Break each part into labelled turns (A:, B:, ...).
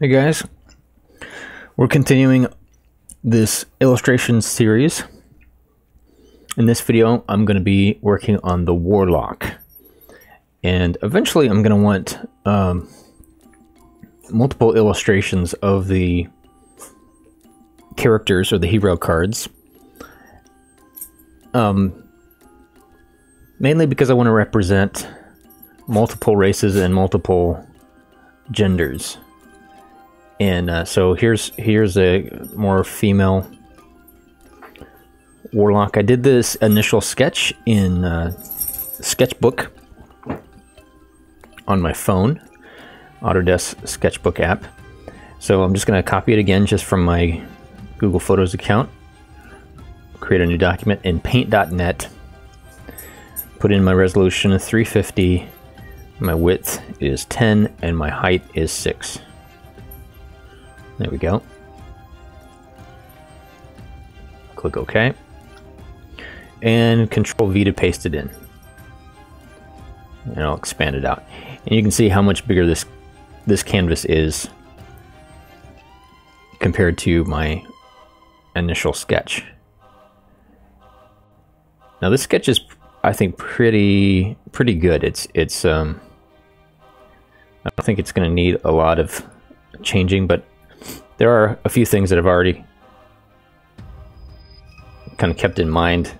A: Hey guys, we're continuing this illustration series. In this video, I'm going to be working on the Warlock, and eventually I'm going to want multiple illustrations of the characters or the hero cards, mainly because I want to represent multiple races and multiple genders. And so here's a more female Warlock. I did this initial sketch in Sketchbook on my phone, Autodesk Sketchbook app. So I'm just going to copy it again just from my Google Photos account, create a new document in Paint.net, put in my resolution of 350, my width is 10, and my height is 6. There we go. Click OK. And Control V to paste it in. And I'll expand it out. And you can see how much bigger this canvas is compared to my initial sketch. Now this sketch is, I think, pretty good. It's I don't think it's going to need a lot of changing, but there are a few things that I've already kind of kept in mind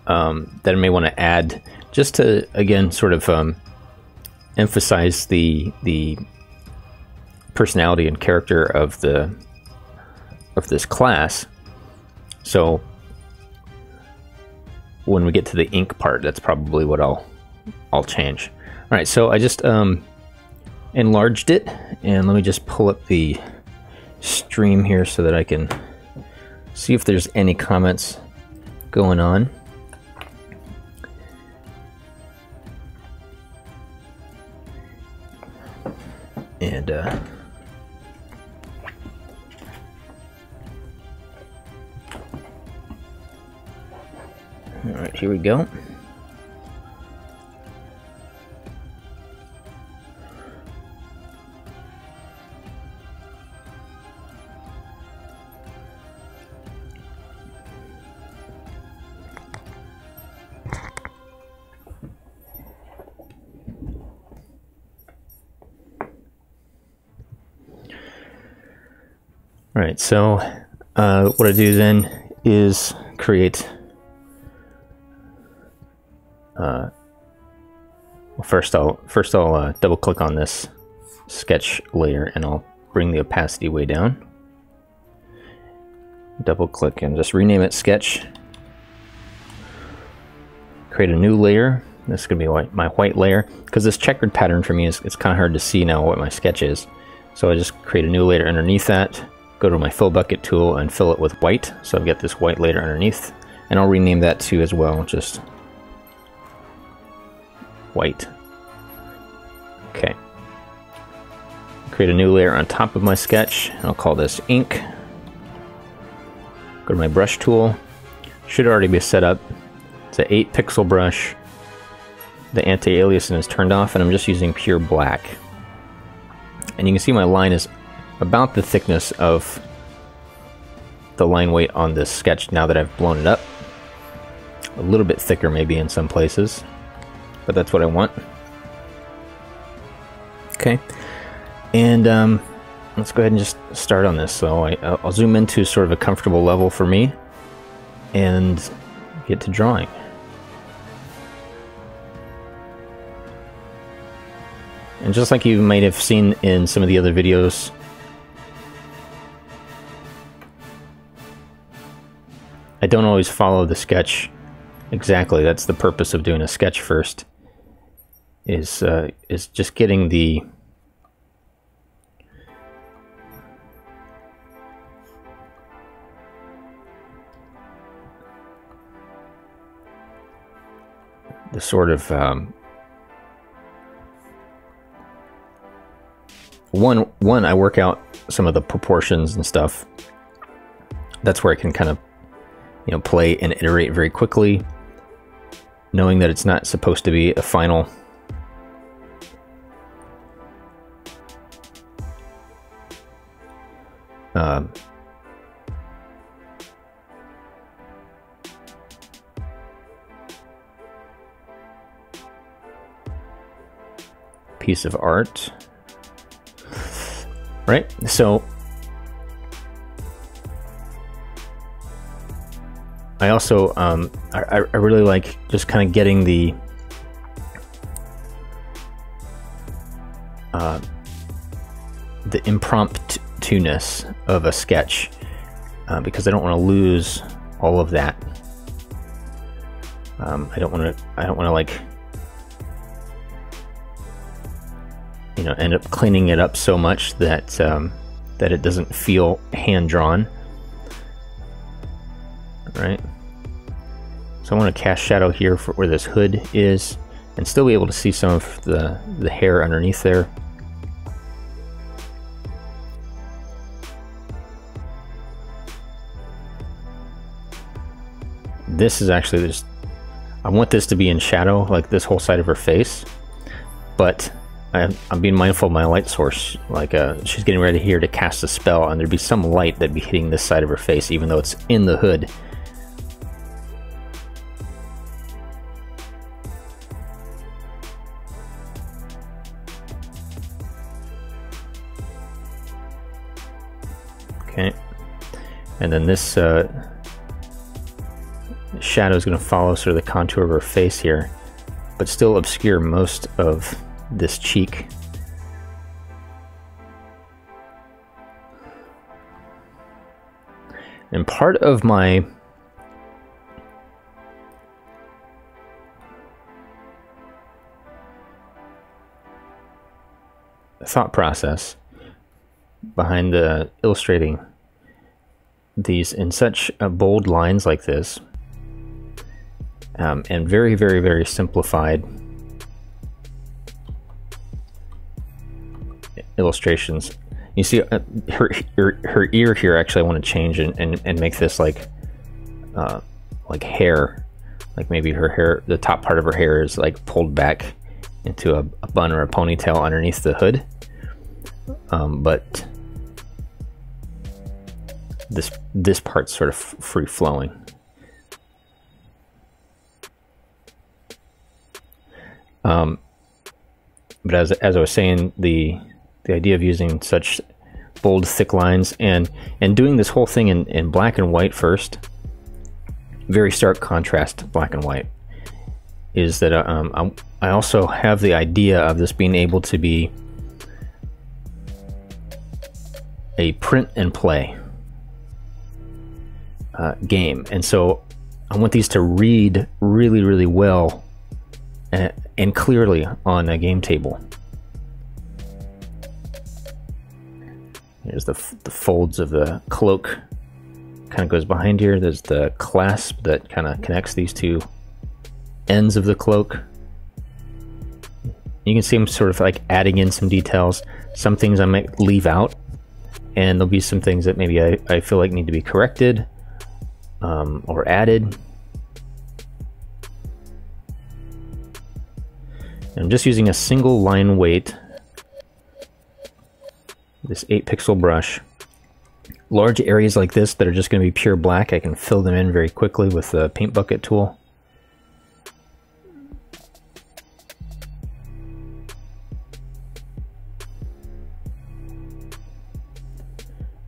A: that I may want to add, just to, again, sort of emphasize the personality and character of this class. So when we get to the ink part, that's probably what I'll change. All right, so I just enlarged it, and let me just pull up the stream here so that I can see if there's any comments going on. And all right, here we go. All right, so what I do then is create. Well, first I'll double click on this sketch layer, and I'll bring the opacity way down. Double click and just rename it Sketch. Create a new layer. This is gonna be my white layer, because this checkered pattern for me it's kind of hard to see now what my sketch is. So I just create a new layer underneath that. Go to my fill bucket tool and fill it with white. So I've got this white layer underneath, and I'll rename that too as well, just white. Okay. Create a new layer on top of my sketch. I'll call this ink. Go to my brush tool. Should already be set up. It's an 8 pixel brush. The anti-aliasing is turned off, and I'm just using pure black. And you can see my line is about the thickness of the line weight on this sketch now that I've blown it up. A little bit thicker maybe in some places, but that's what I want. Okay, and let's go ahead and just start on this. So I'll zoom into sort of a comfortable level for me and get to drawing. And just like you might have seen in some of the other videos, I don't always follow the sketch exactly. That's the purpose of doing a sketch first, is just getting the sort of one I work out some of the proportions and stuff. That's where I can kind of, you know, play and iterate very quickly, knowing that it's not supposed to be a final piece of art, right? So I also I really like just kind of getting the impromptu-ness of a sketch, because I don't want to lose all of that. I don't want to like, you know, end up cleaning it up so much that that it doesn't feel hand-drawn, right? So I want to cast shadow here for where this hood is, and still be able to see some of the hair underneath there. This is actually just, I want this to be in shadow, like this whole side of her face, but I'm being mindful of my light source. Like she's getting ready here to cast a spell, and there'd be some light that'd be hitting this side of her face, even though it's in the hood. Okay, and then this shadow is going to follow sort of the contour of her face here, but still obscure most of this cheek. And part of my thought process behind the illustrating these in such bold lines like this, and very, very, very simplified illustrations. You see her ear here. Actually, I want to change and make this like hair, like maybe her hair, the top part of her hair is like pulled back into a bun or a ponytail underneath the hood. But this part's sort of free flowing. But as I was saying, the idea of using such bold, thick lines and doing this whole thing in black and white first, very stark contrast, black and white, is that I also have the idea of this being able to be a print and play game, and so I want these to read really, really well and clearly on a game table. Here's the folds of the cloak, kind of goes behind here. There's the clasp that kind of connects these two ends of the cloak. You can see I'm sort of like adding in some details. Some things I might leave out, and there'll be some things that maybe I feel like need to be corrected or added. And I'm just using a single line weight, this 8-pixel brush. Large areas like this that are just going to be pure black, I can fill them in very quickly with the paint bucket tool.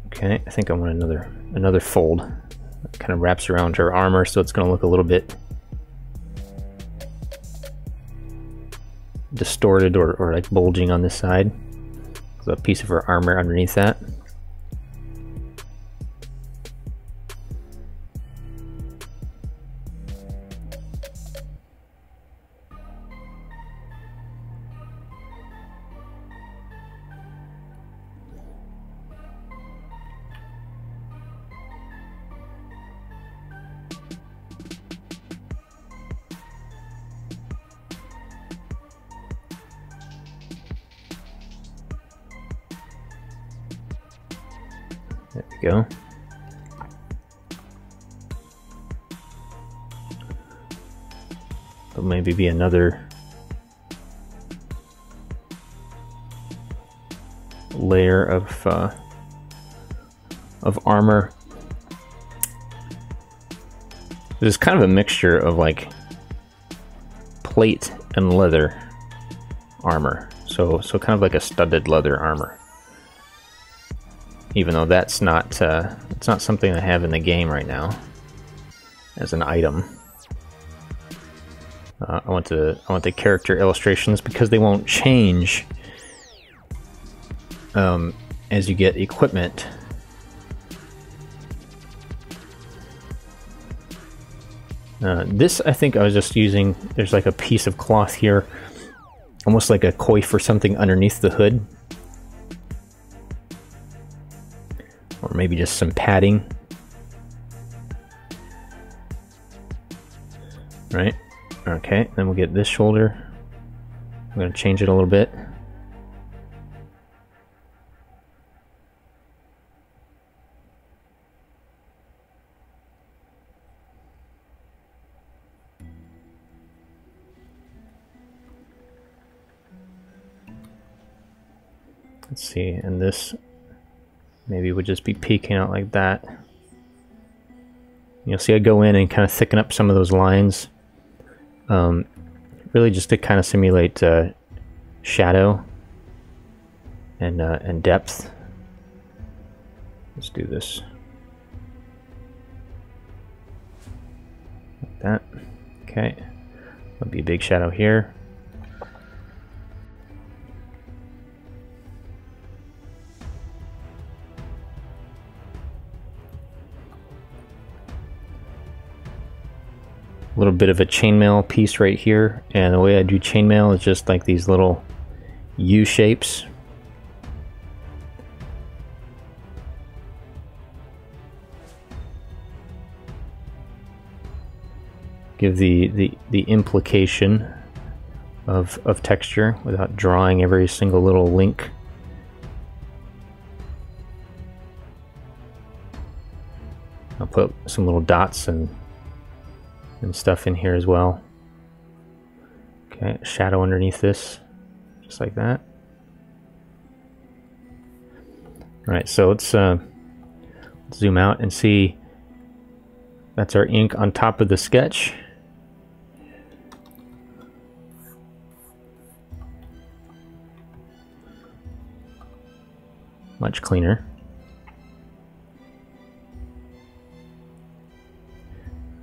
A: Okay, I think I want another fold that kind of wraps around her armor, so it's going to look a little bit distorted or like bulging on this side. So a piece of her armor underneath that. There we go. There'll maybe be another layer of of armor. This is kind of a mixture of like plate and leather armor. So kind of like a studded leather armor. Even though that's not it's not something I have in the game right now as an item. I want the character illustrations because they won't change as you get equipment. This, I think I was just using, there's like a piece of cloth here, almost like a coif or something underneath the hood. Or maybe just some padding. Right, okay, then we'll get this shoulder. I'm going to change it a little bit. Let's see, and this maybe would just be peeking out like that. You'll see I go in and kind of thicken up some of those lines, really just to kind of simulate shadow and depth. Let's do this like that. Okay, there'll be a big shadow here. A little bit of a chainmail piece right here, and the way I do chainmail is just like these little U shapes. Give the implication of texture without drawing every single little link. I'll put some little dots and stuff in here as well. Okay, shadow underneath this, just like that. All right, so let's zoom out and see. That's our ink on top of the sketch. Much cleaner.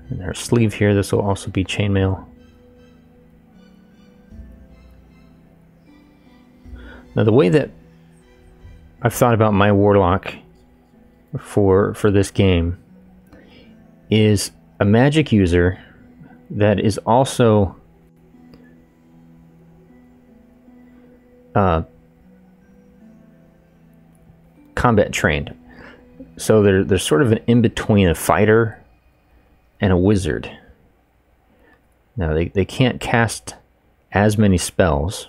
A: And our sleeve here, this will also be chainmail. Now the way that I've thought about my Warlock for this game is a magic user that is also combat trained. So there's sort of an in-between a fighter and a wizard. Now they can't cast as many spells.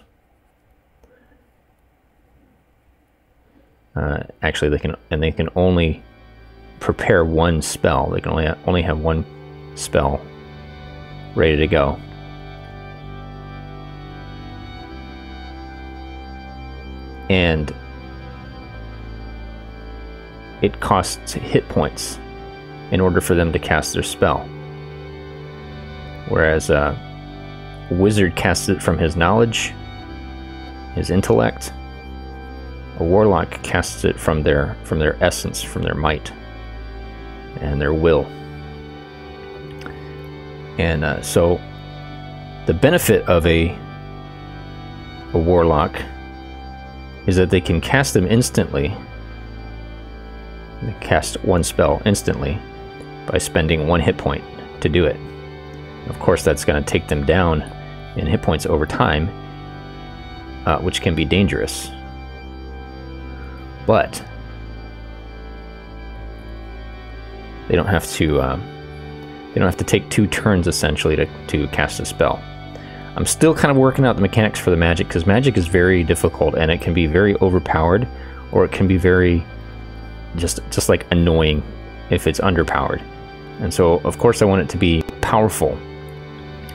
A: Actually, they can only prepare one spell. They can only have one spell ready to go. And it costs hit points in order for them to cast their spell. Whereas a wizard casts it from his knowledge, his intellect. A warlock casts it from their essence, from their might, and their will. And so the benefit of a warlock is that they can cast them instantly. They cast one spell instantly by spending one hit point to do it. Of course, that's going to take them down in hit points over time, which can be dangerous. But they don't have to take 2 turns essentially to cast a spell. I'm still kind of working out the mechanics for the magic, because magic is very difficult and it can be very overpowered, or it can be very just like annoying if it's underpowered. And so of course I want it to be powerful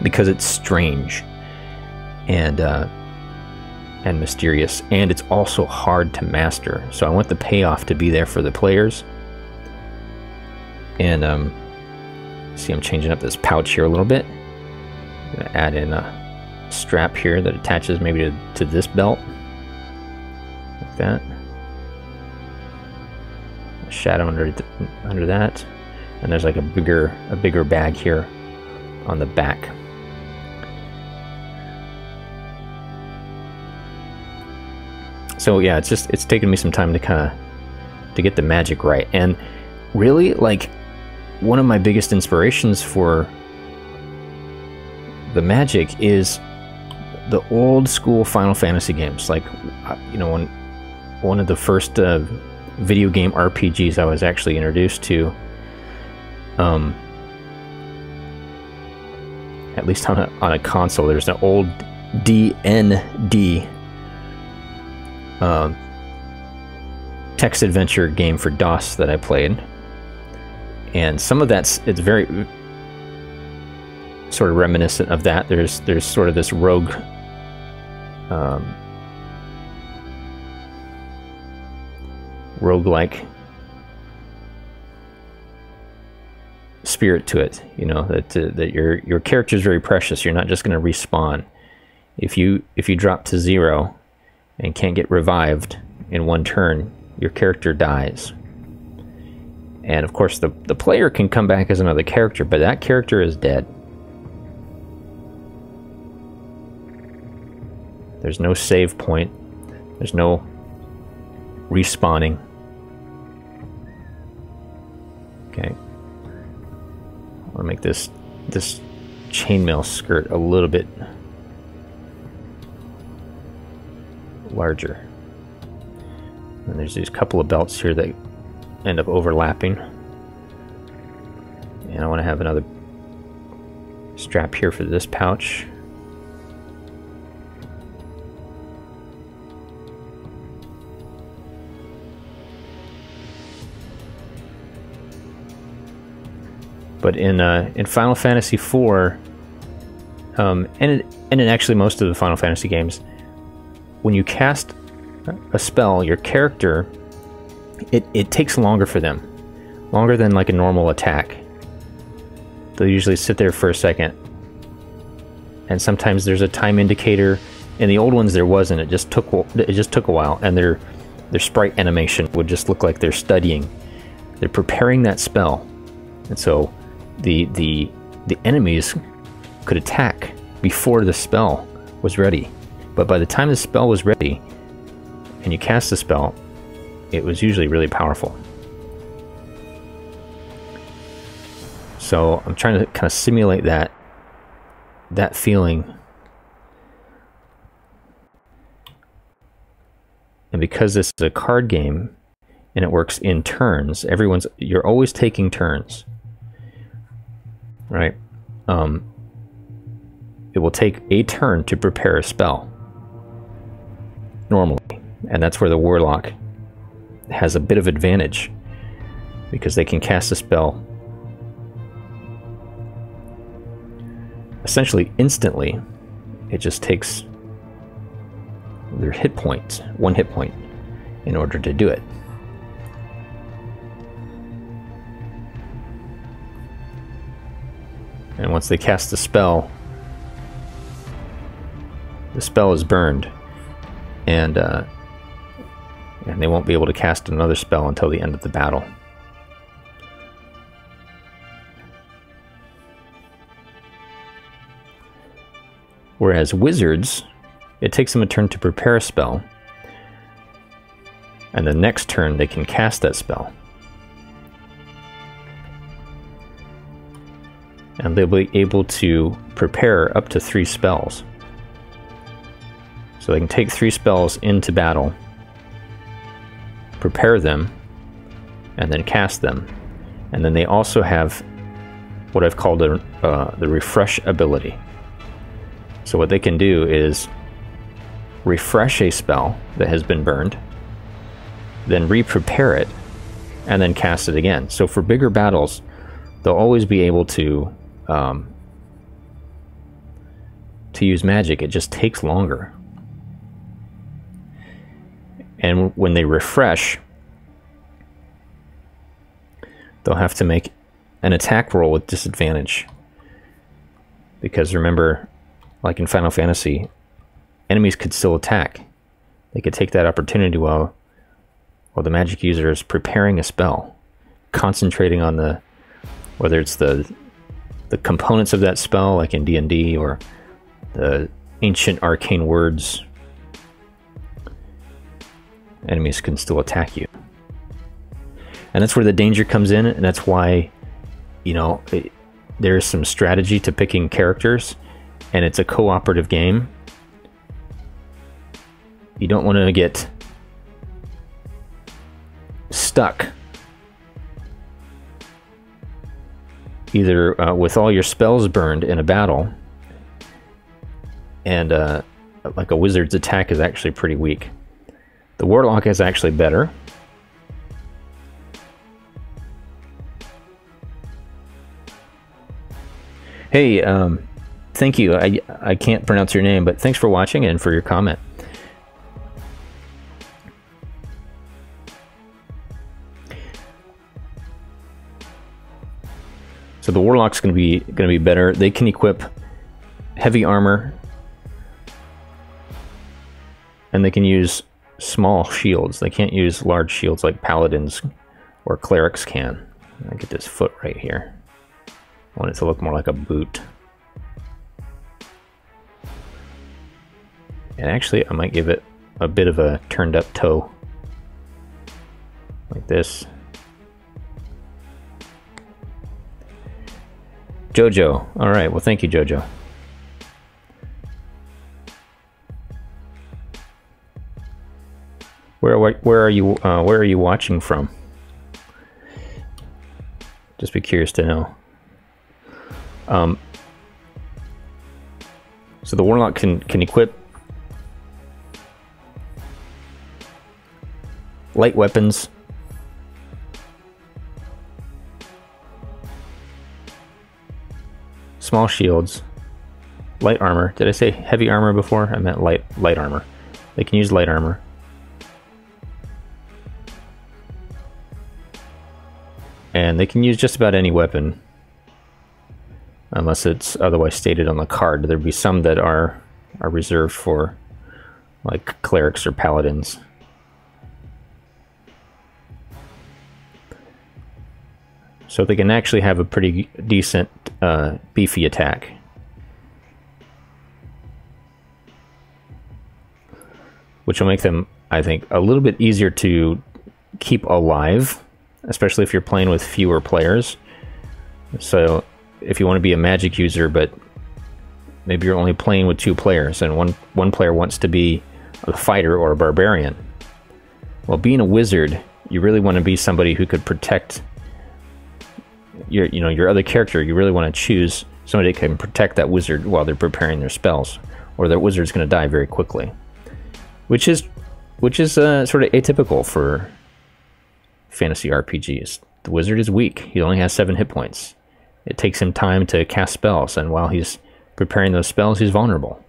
A: because it's strange and mysterious, and it's also hard to master. So I want the payoff to be there for the players, And see, I'm changing up this pouch here a little bit. I'm gonna add in a strap here that attaches maybe to this belt, like that. A shadow under that, and there's like a bigger bag here on the back. So yeah, it's taken me some time to get the magic right. And really, like, one of my biggest inspirations for the magic is the old school Final Fantasy games. Like, you know, when one of the first video game RPGs I was actually introduced to, at least on a console, there's an old DND text adventure game for DOS that I played, and some of it's very sort of reminiscent of that. There's sort of this rogue roguelike spirit to it, you know, that your character is very precious. You're not just going to respawn. If you drop to 0 and can't get revived in one turn, your character dies. And of course the player can come back as another character, but that character is dead. There's no save point. There's no respawning. Okay. I want to make this chainmail skirt a little bit larger. And there's these couple of belts here that end up overlapping. And I want to have another strap here for this pouch. But in Final Fantasy IV, and in actually most of the Final Fantasy games, when you cast a spell, your character, it takes longer for them. Longer than like a normal attack. They'll usually sit there for a second. And sometimes there's a time indicator. In the old ones there wasn't. It just took a while, and their sprite animation would just look like they're studying. They're preparing that spell. And so the enemies could attack before the spell was ready. But by the time the spell was ready and you cast the spell, it was usually really powerful. So I'm trying to kind of simulate that feeling. And because this is a card game and it works in turns, you're always taking turns. Right? It will take a turn to prepare a spell. Normally. And that's where the Warlock has a bit of advantage, because they can cast a spell essentially instantly. It just takes their hit points, 1 hit point, in order to do it. And once they cast the spell is burned, and they won't be able to cast another spell until the end of the battle. Whereas wizards, it takes them a turn to prepare a spell, and the next turn they can cast that spell. And they'll be able to prepare up to 3 spells. So they can take 3 spells into battle, prepare them, and then cast them. And then they also have what I've called the refresh ability. So what they can do is refresh a spell that has been burned, then re-prepare it, and then cast it again. So for bigger battles, they'll always be able to use magic. It just takes longer. And when they refresh, they'll have to make an attack roll with disadvantage. Because remember, like in Final Fantasy, enemies could still attack. They could take that opportunity while the magic user is preparing a spell, concentrating on the, whether it's the components of that spell, like in D&D, or the ancient arcane words. Enemies can still attack you. And that's where the danger comes in, and that's why, you know, there's some strategy to picking characters, and it's a cooperative game. You don't want to get stuck either with all your spells burned in a battle, and like a wizard's attack is actually pretty weak. The Warlock is actually better. Hey, thank you. I can't pronounce your name, but thanks for watching and for your comment. So the Warlock's going to be better. They can equip heavy armor, and they can use small shields. They can't use large shields like paladins or clerics can. I get this foot right here. I want it to look more like a boot. And actually, I might give it a bit of a turned up toe. Like this. Jojo. Alright, well thank you, Jojo. Where are you watching from? Just be curious to know. So the Warlock can equip light weapons, small shields, light armor. Did I say heavy armor before? I meant light armor. They can use light armor. And they can use just about any weapon, unless it's otherwise stated on the card. There'd be some that are reserved for, like, clerics or paladins. So they can actually have a pretty decent, beefy attack. Which will make them, I think, a little bit easier to keep alive, especially if you're playing with fewer players. So if you want to be a magic user, but maybe you're only playing with 2 players, and one player wants to be a fighter or a barbarian. Well, being a wizard, you really want to be somebody who could protect your other character. You really want to choose somebody that can protect that wizard while they're preparing their spells, or that wizard's going to die very quickly. Which is sort of atypical for fantasy RPGs. The wizard is weak. He only has 7 hit points. It takes him time to cast spells, and while he's preparing those spells, he's vulnerable.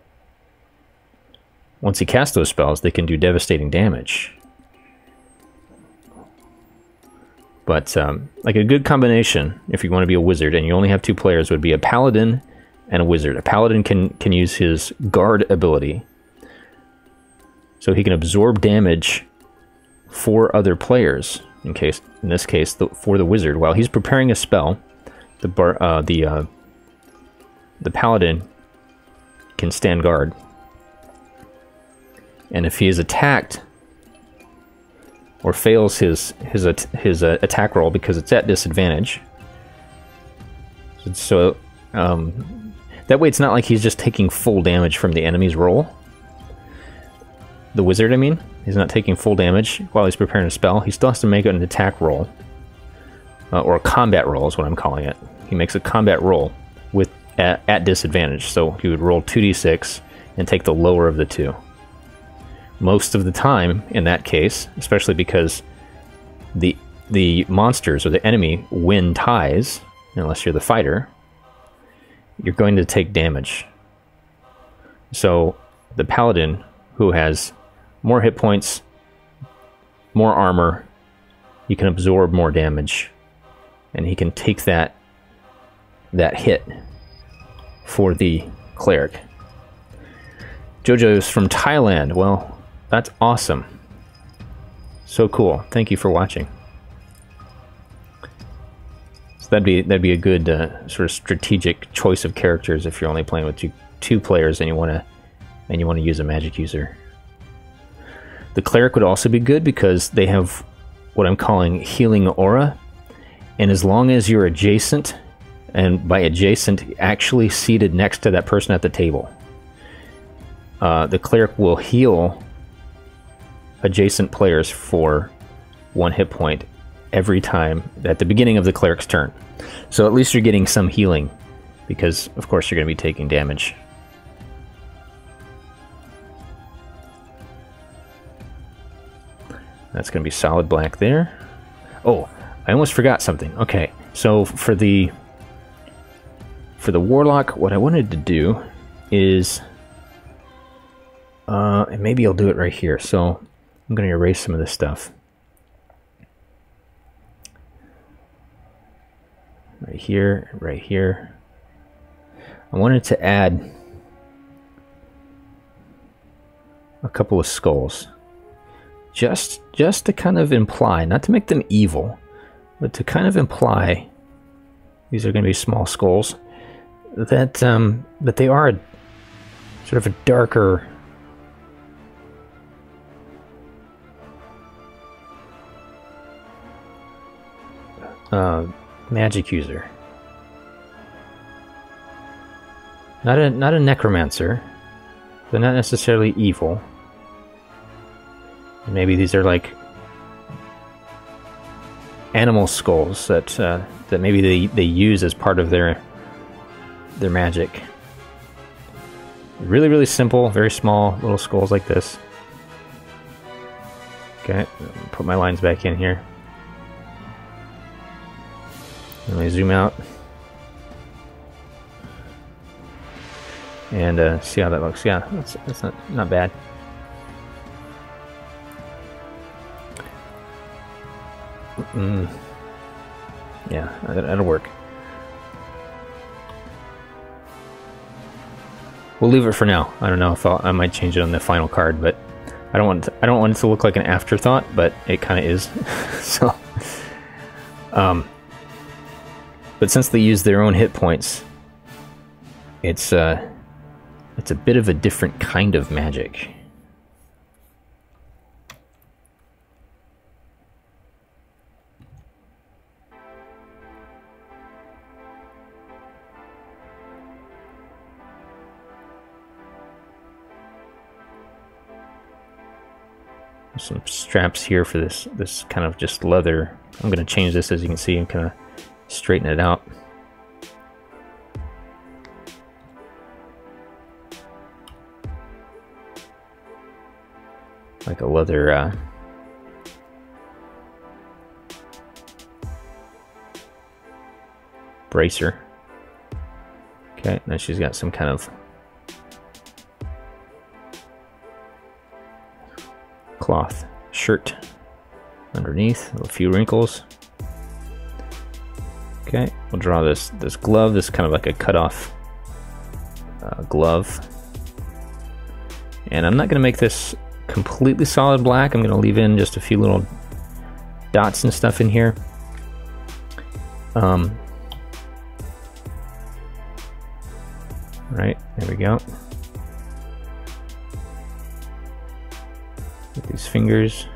A: Once he casts those spells, they can do devastating damage. But like a good combination, if you want to be a wizard and you only have 2 players, would be a paladin and a wizard. A paladin can use his guard ability, so he can absorb damage for other players. In this case, for the wizard, while he's preparing a spell, the paladin can stand guard, and if he is attacked or fails his attack roll because it's at disadvantage, so that way it's not like he's just taking full damage from the enemy's roll. The wizard, I mean, he's not taking full damage while he's preparing a spell. He still has to make an attack roll, or a combat roll is what I'm calling it. He makes a combat roll at disadvantage, so he would roll 2d6 and take the lower of the 2. Most of the time, in that case, especially because the monsters or the enemy win ties, unless you're the fighter, you're going to take damage. So the paladin, who has more hit points, more armor, he can absorb more damage, and he can take that that hit for the cleric. Jojo's from Thailand. Well, that's awesome. So cool. Thank you for watching. So that'd be a good sort of strategic choice of characters if you're only playing with two players and you want to use a magic user. The cleric would also be good because they have what I'm calling healing aura, and as long as you're adjacent, and by adjacent, actually seated next to that person at the table, the cleric will heal adjacent players for 1 hit point every time at the beginning of the cleric's turn. So at least you're getting some healing, because of course you're going to be taking damage. That's going to be solid black there. Oh, I almost forgot something. Okay, so for the Warlock, what I wanted to do is, and maybe I'll do it right here. So I'm going to erase some of this stuff. Right here, right here. I wanted to add a couple of skulls. Just to kind of imply, not to make them evil, but to kind of imply, these are going to be small skulls, that they are sort of a darker magic user. Not a necromancer. They're not necessarily evil. Maybe these are like animal skulls that maybe they use as part of their magic. Really, really simple, very small little skulls like this. Okay, put my lines back in here. Let me zoom out and see how that looks. Yeah, that's not bad. Yeah, that'll work. We'll leave it for now. I don't know if I might change it on the final card, but I don't want it to look like an afterthought, but it kind of is. So, but since they use their own hit points, it's a bit of a different kind of magic. Some straps here for this kind of just leather. I'm going to change this, as you can see, and kind of straighten it out. Like a leather bracer. Okay, now she's got some kind of cloth shirt underneath, a few wrinkles. Okay, we'll draw this glove. This is kind of like a cut-off glove, and I'm not going to make this completely solid black. I'm going to leave in just a few little dots and stuff in here. Right, there we go. With these fingers.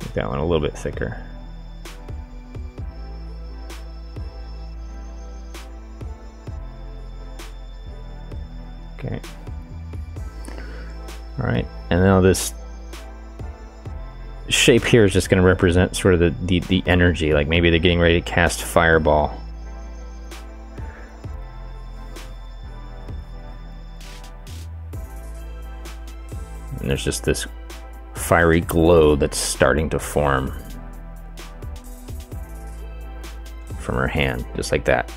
A: Make that one a little bit thicker. Okay. All right, and now this shape here is just going to represent sort of the energy, like maybe they're getting ready to cast fireball. And there's just this fiery glow that's starting to form from her hand, just like that.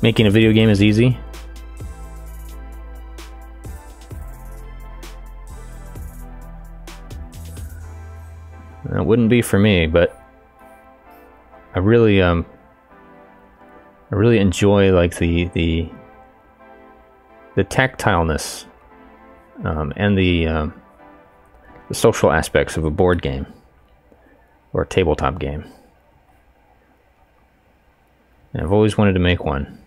A: making a video game is easy. It wouldn't be for me, but I really enjoy like the tactileness and the social aspects of a board game or a tabletop game. And I've always wanted to make one.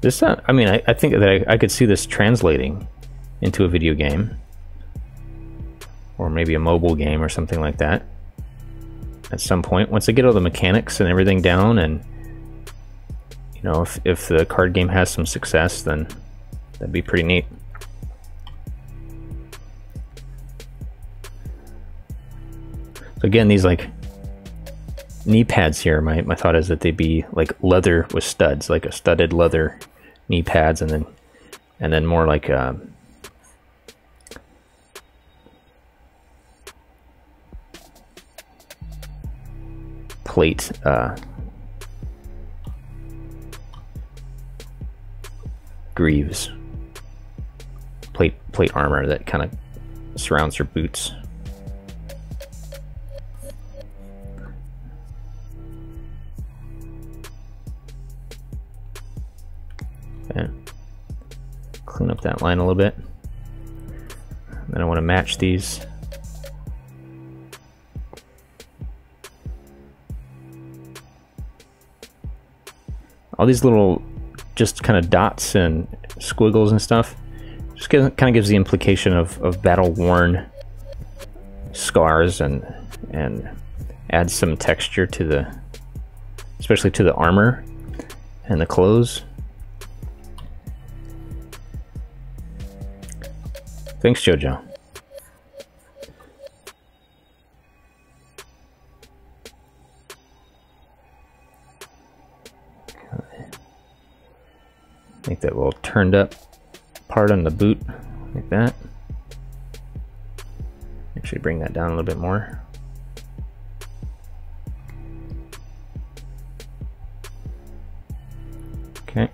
A: This, I mean, I think that I could see this translating into a video game, or maybe a mobile game or something like that at some point. Once I get all the mechanics and everything down, and you know, if the card game has some success, then that'd be pretty neat. So again, these like knee pads here, my thought is that they'd be like leather with studs, like a studded leather knee pads, and then more like plate greaves, plate armor that kind of surrounds your boots. Okay. Clean up that line a little bit. Then I want to match these. All these little just kind of dots and squiggles and stuff just kind of gives the implication of battle-worn scars, and adds some texture to the, especially to the armor and the clothes. Thanks, Jojo. Make that little turned up part on the boot, like that. Actually bring that down a little bit more. Okay.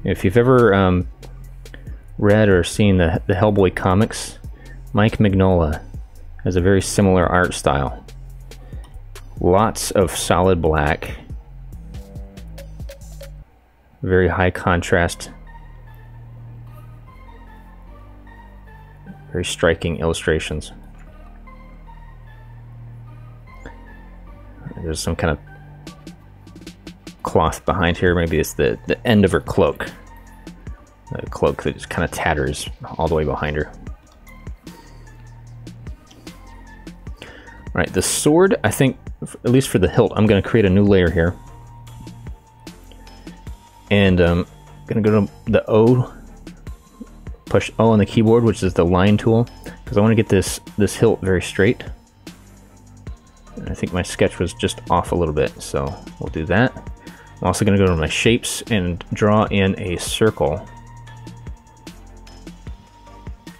A: If you've ever read or seen the Hellboy comics, Mike Mignola has a very similar art style. Lots of solid black, very high contrast, very striking illustrations. There's some kind of cloth behind here. Maybe it's the end of her cloak. A cloak that just kind of tatters all the way behind her. Alright, the sword, I think, at least for the hilt, I'm going to create a new layer here. And I'm going to go to the O, push O on the keyboard, which is the line tool, because I want to get this hilt very straight. And I think my sketch was just off a little bit, so we'll do that. I'm also going to go to my shapes and draw in a circle.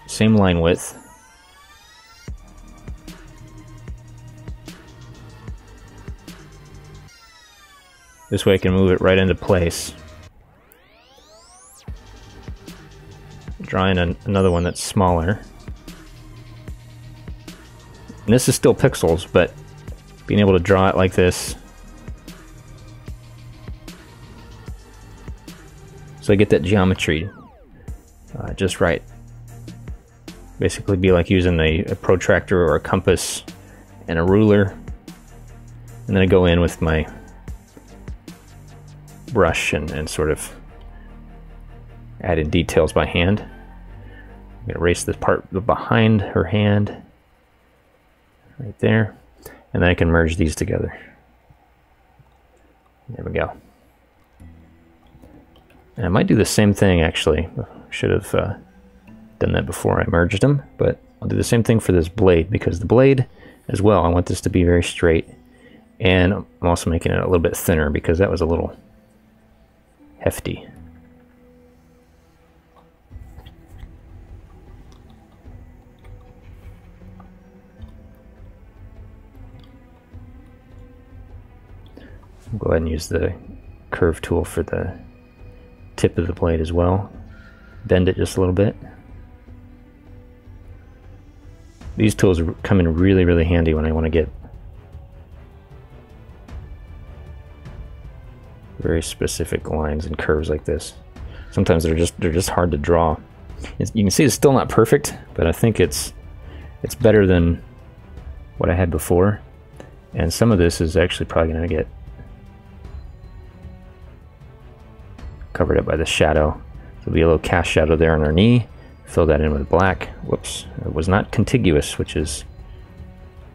A: Same line width. This way I can move it right into place. Draw in another one that's smaller. And this is still pixels, but being able to draw it like this, so I get that geometry just right. Basically be like using a protractor or a compass and a ruler, and then I go in with my brush and sort of add in details by hand. I'm gonna erase this part behind her hand right there, and then I can merge these together. There we go. And I might do the same thing, actually. Should have done that before I merged them, but I'll do the same thing for this blade, because the blade as well, I want this to be very straight, and I'm also making it a little bit thinner because that was a little hefty. I'll go ahead and use the curve tool for the tip of the blade as well. Bend it just a little bit. These tools come in really handy when I want to get very specific lines and curves like this. Sometimes they're just hard to draw. You can see it's still not perfect, but I think it's better than what I had before. And some of this is actually probably going to get covered up by the shadow. There'll be a little cast shadow there on our knee. Fill that in with black. Whoops, it was not contiguous, which is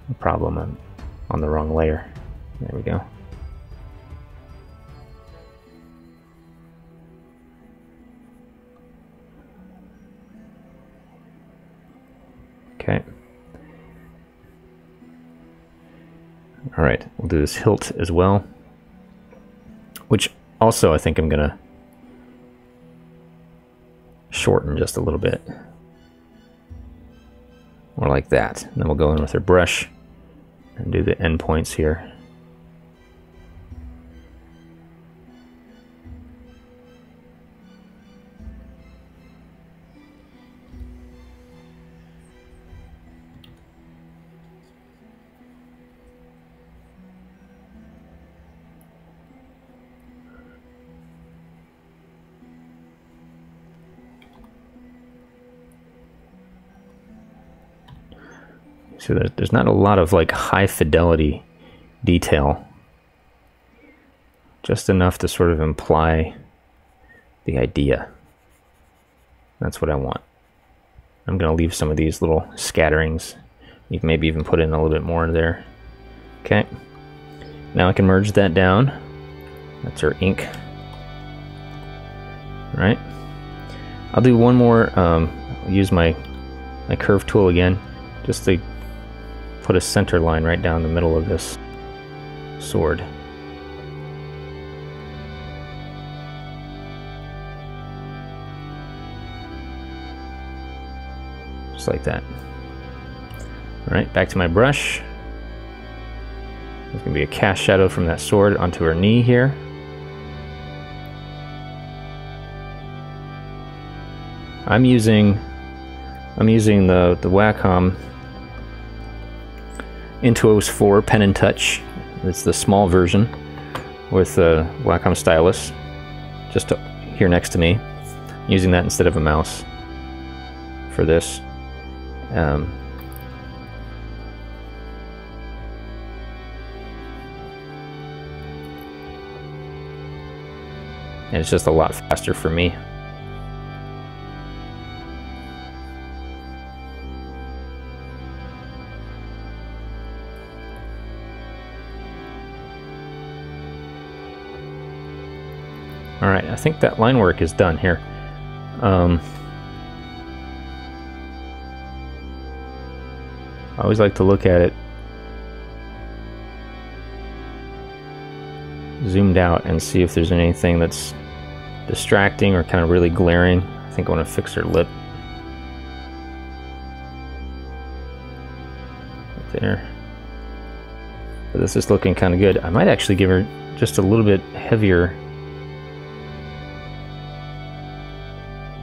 A: a problem. I'm on the wrong layer. There we go. Okay. All right, we'll do this hilt as well, which also I think I'm gonna shorten just a little bit, more like that. And then we'll go in with our brush and do the end points here. So there's not a lot of like high fidelity detail, just enough to sort of imply the idea. That's what I want. I'm going to leave some of these little scatterings. You can maybe even put in a little bit more in there. Okay. Now I can merge that down. That's our ink. All right. I'll do one more. I'll use my curve tool again, just to put a center line right down the middle of this sword. Just like that. All right, back to my brush. There's gonna be a cast shadow from that sword onto her knee here. I'm using the Wacom Intuos 4 Pen and Touch. It's the small version with a Wacom stylus just here next to me. I'm using that instead of a mouse for this. And it's just a lot faster for me. Alright, I think that line work is done here. I always like to look at it zoomed out and see if there's anything that's distracting or kind of really glaring. I think I want to fix her lip. Right there. But this is looking kind of good. I might actually give her just a little bit heavier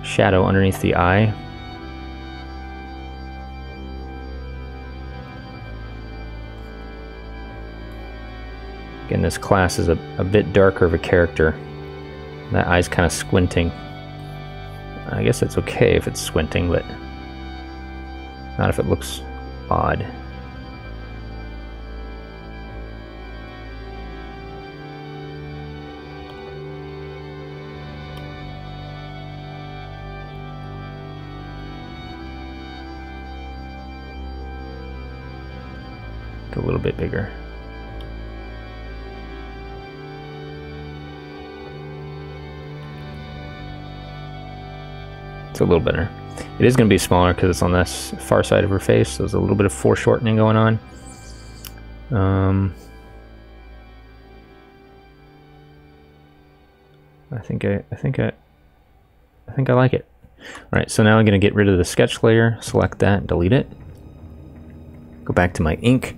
A: shadow underneath the eye. Again, this class is a bit darker of a character. That eye's kind of squinting. I guess it's okay if it's squinting, but not if it looks odd. A little bit bigger. It's a little better. It is going to be smaller because it's on this far side of her face, so there's a little bit of foreshortening going on. I think I like it. All right, so now I'm going to get rid of the sketch layer, select that, and delete it. Go back to my ink.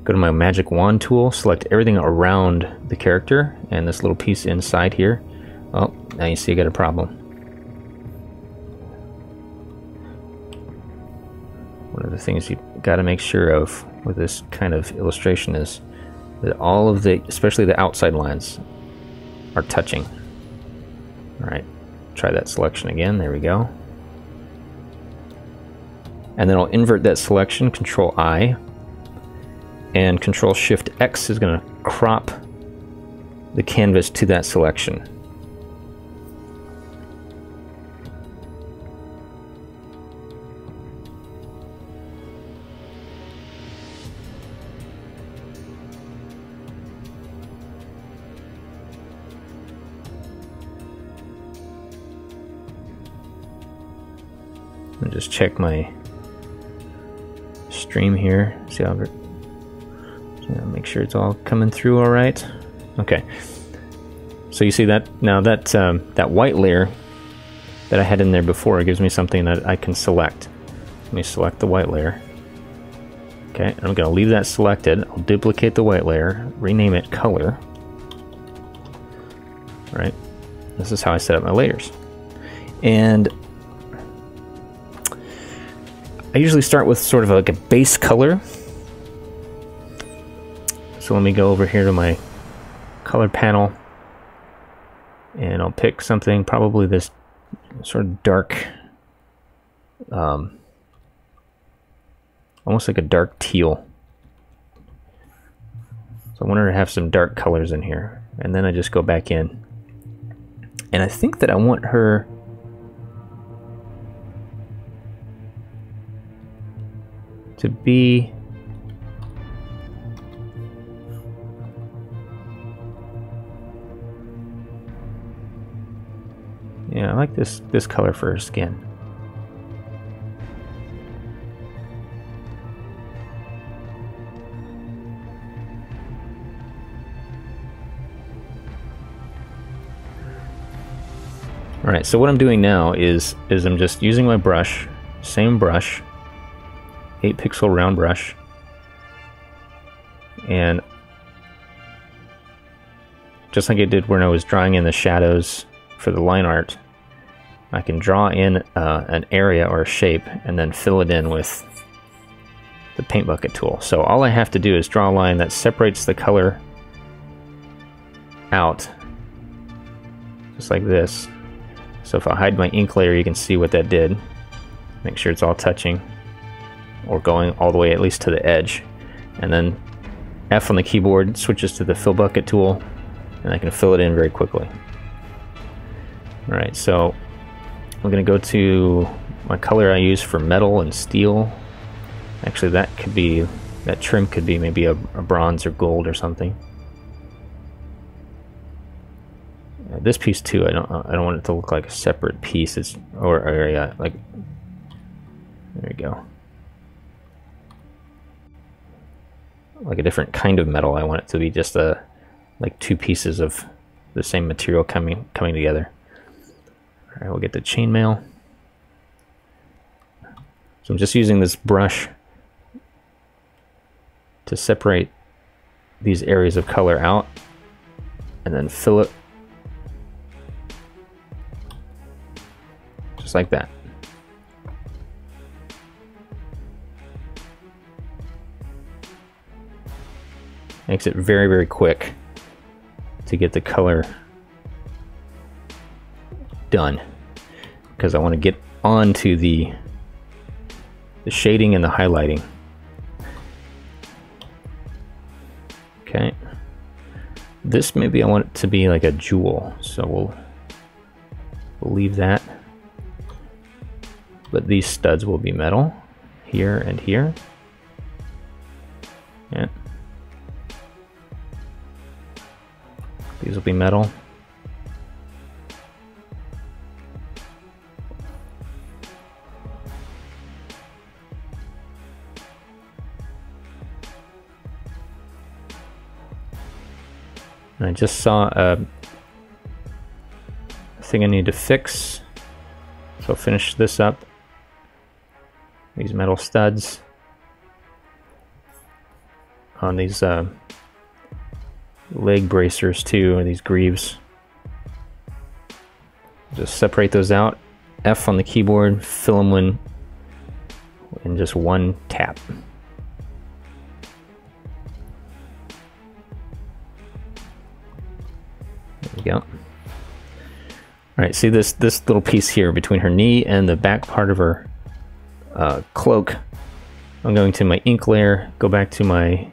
A: go to my magic wand tool, select everything around the character, and this little piece inside here. Oh, now you see I got a problem. One of the things you got to make sure of with this kind of illustration is that all of the, especially the outside lines, are touching. Alright, try that selection again, there we go. And then I'll invert that selection, Control I, and Control Shift X is going to crop the canvas to that selection. I'll just check my stream here, see how make sure it's all coming through all right. Okay, so you see that now that that white layer that I had in there before gives me something that I can select. Let me select the white layer. Okay, I'm going to leave that selected. I'll duplicate the white layer, rename it color. All right, this is how I set up my layers. And I usually start with sort of like a base color. So let me go over here to my color panel, and I'll pick something, probably this sort of dark, almost like a dark teal. So I wanted to have some dark colors in here, and then I just go back in. And I think that I want her to be I like this color for her skin. All right, so what I'm doing now is I'm just using my brush, same brush, 8 pixel round brush, and just like I did when I was drawing in the shadows for the line art, I can draw in an area or a shape and then fill it in with the paint bucket tool. So all I have to do is draw a line that separates the color out, just like this. So if I hide my ink layer, you can see what that did. Make sure it's all touching, or going all the way at least to the edge. And then F on the keyboard switches to the fill bucket tool, and I can fill it in very quickly. Alright, so I'm going to go to my color I use for metal and steel. Actually, that trim could be maybe a bronze or gold or something. This piece too, I don't want it to look like a separate piece. It's like, there you go. Like a different kind of metal. I want it to be just like 2 pieces of the same material coming together. All right, we'll get the chainmail. So I'm just using this brush to separate these areas of color out, and then fill it just like that. Makes it very, very quick to get the color done, because I want to get onto the shading and the highlighting. Okay, this maybe I want it to be like a jewel, so we'll leave that, but these studs will be metal here and here. Yeah, these will be metal. And I just saw a thing I need to fix, so I'll finish this up. These metal studs. on these leg bracers too, or these greaves. Just separate those out. F on the keyboard, fill them in just one tap. There we go. Alright, see this little piece here between her knee and the back part of her cloak. I'm going to my ink layer, go back to my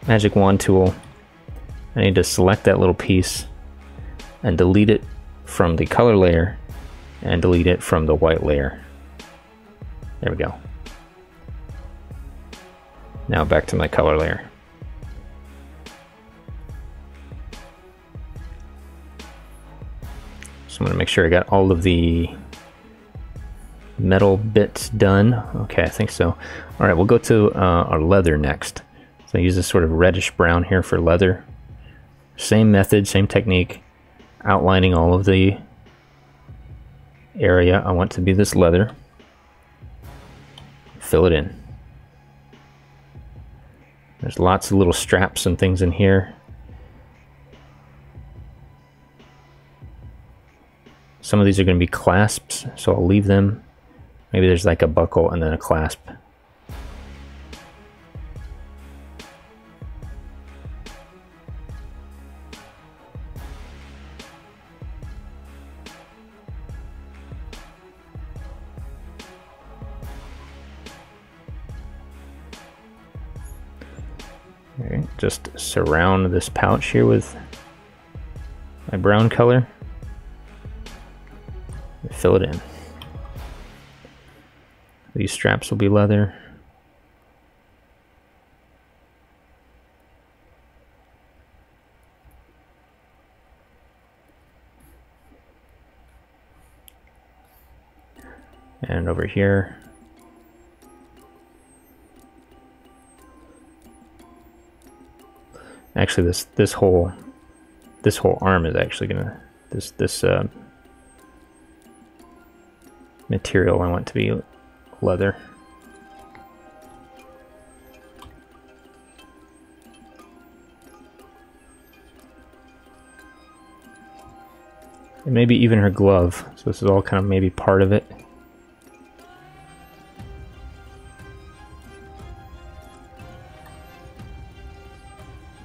A: magic wand tool. I need to select that little piece and delete it from the color layer and delete it from the white layer. There we go. Now back to my color layer. So I'm going to make sure I got all of the metal bits done. Okay, I think so. All right, we'll go to our leather next. So I use this sort of reddish brown here for leather. Same method, same technique, outlining all of the area I want to be this leather. Fill it in. There's lots of little straps and things in here. Some of these are going to be clasps, so I'll leave them. Maybe there's like a buckle and then a clasp. Okay, just surround this pouch here with my brown color. Fill it in. These straps will be leather. And over here, actually this whole arm is actually gonna this material I want to be leather. And maybe even her glove. So this is all kind of maybe part of it.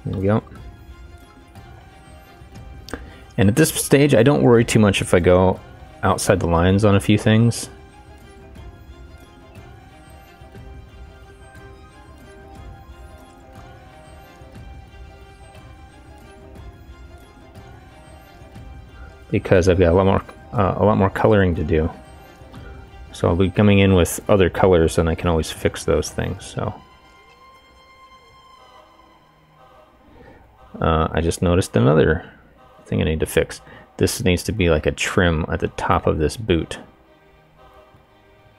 A: There we go. And at this stage, I don't worry too much if I go outside the lines on a few things. Because I've got a lot more coloring to do. So I'll be coming in with other colors and I can always fix those things. So I just noticed another thing I need to fix. This needs to be like a trim at the top of this boot.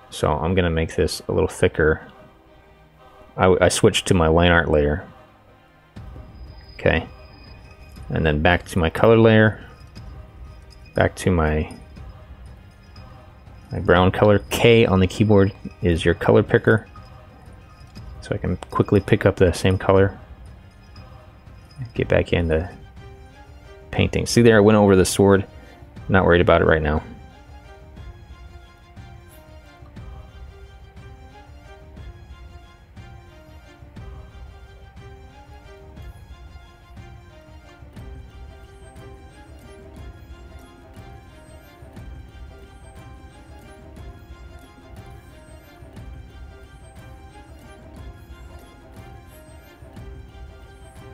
A: So I'm gonna make this a little thicker. I switched to my line art layer. Okay. And then back to my color layer. Back to my brown color. K on the keyboard is your color picker. So I can quickly pick up the same color. Get back into painting. See there, I went over the sword. Not worried about it right now.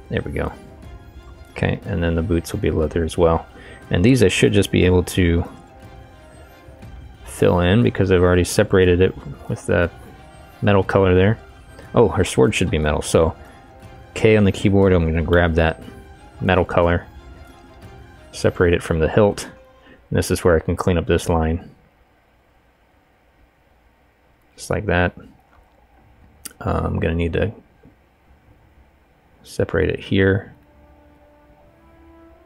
A: There we go. Okay, and then the boots will be leather as well. And these I should just be able to fill in because I've already separated it with the metal color there. Oh, her sword should be metal. So K on the keyboard, I'm going to grab that metal color, separate it from the hilt. And this is where I can clean up this line. Just like that. I'm going to need to separate it here.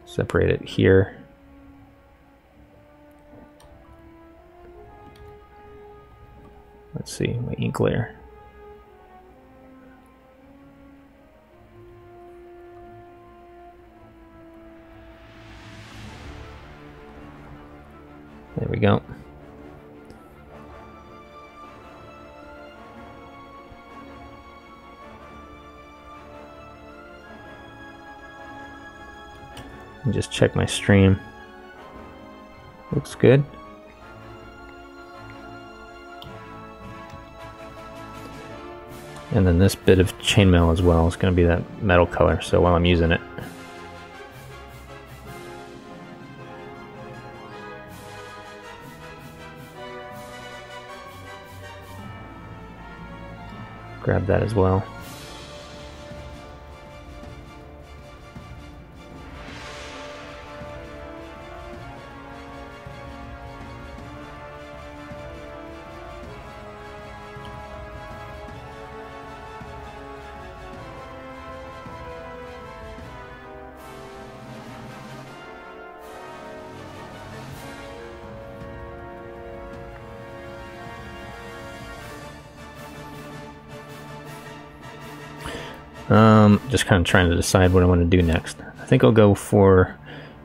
A: Separate it here. Let's see, my ink layer. And just check my stream. Looks good. And then this bit of chainmail as well is going to be that metal color, so while I'm using it. Grab that as well. Just kind of trying to decide what I want to do next. I think I'll go for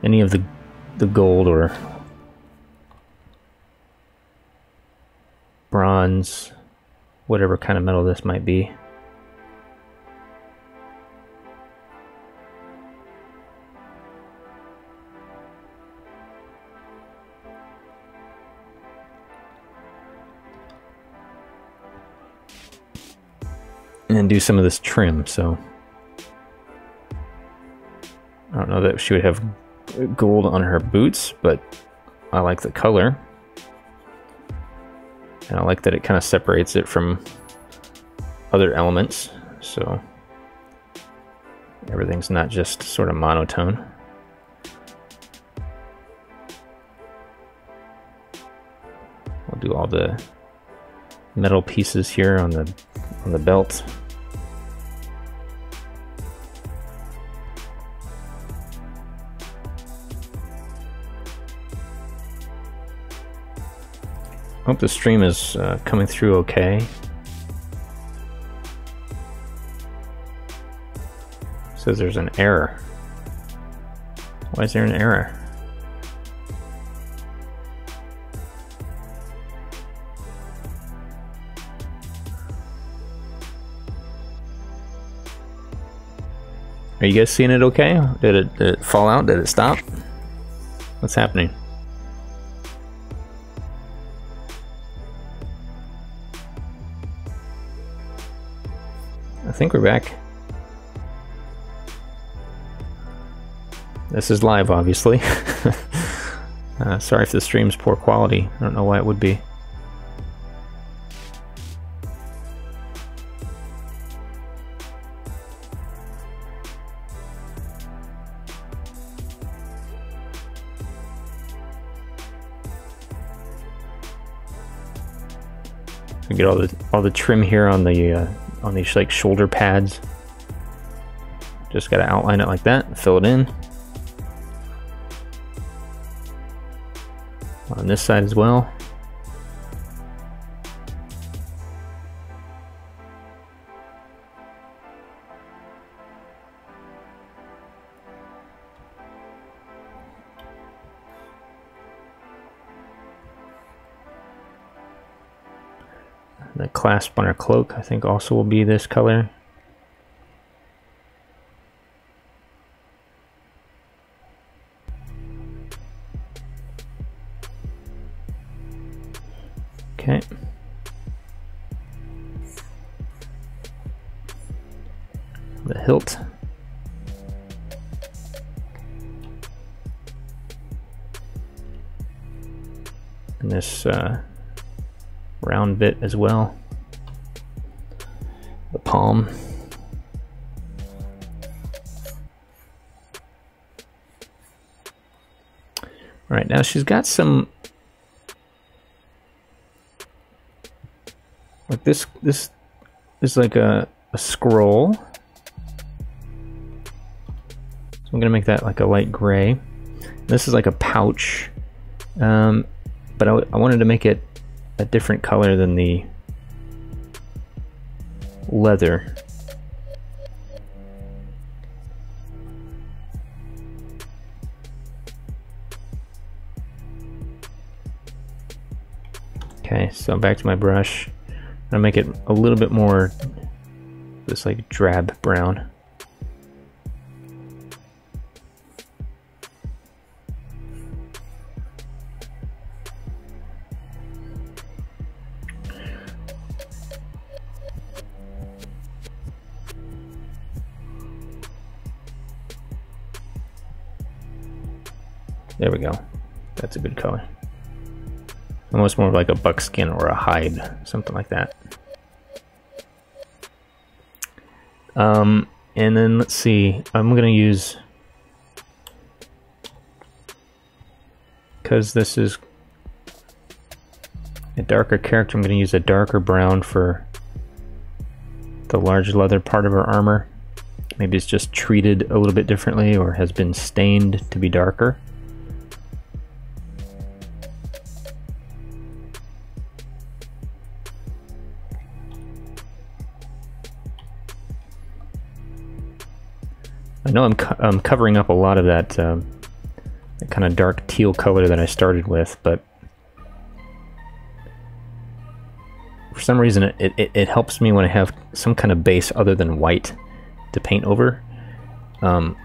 A: any of the gold or bronze, whatever kind of metal this might be. And then do some of this trim, so I don't know that she would have gold on her boots, but I like the color. And I like that it kind of separates it from other elements, so everything's not just sort of monotone. We'll do all the metal pieces here on the belt. Hope the stream is coming through okay. It says there's an error. Why is there an error? Are you guys seeing it okay? Did it fall out? Did it stop? What's happening? I think we're back. This is live, obviously. Sorry if the stream's poor quality. I don't know why it would be. We get all the trim here on these like shoulder pads. Just gotta outline it like that, fill it in. On this side as well. The clasp on her cloak, I think, also will be this color. Okay. The hilt. And this round bit as well. The palm. All right, now she's got some like this is like a scroll. So I'm gonna make that like a light gray. This is like a pouch, but I wanted to make it a different color than the leather. Okay, so back to my brush. I'm gonna make it a little bit more this like drab brown. There we go. That's a good color. Almost more like a buckskin or a hide, something like that. And then let's see, I'm gonna use, because this is a darker character, I'm gonna use a darker brown for the large leather part of her armor. Maybe it's just treated a little bit differently or has been stained to be darker. I know I'm covering up a lot of that, that kind of dark teal color that I started with, but for some reason it helps me when I have some kind of base other than white to paint over. It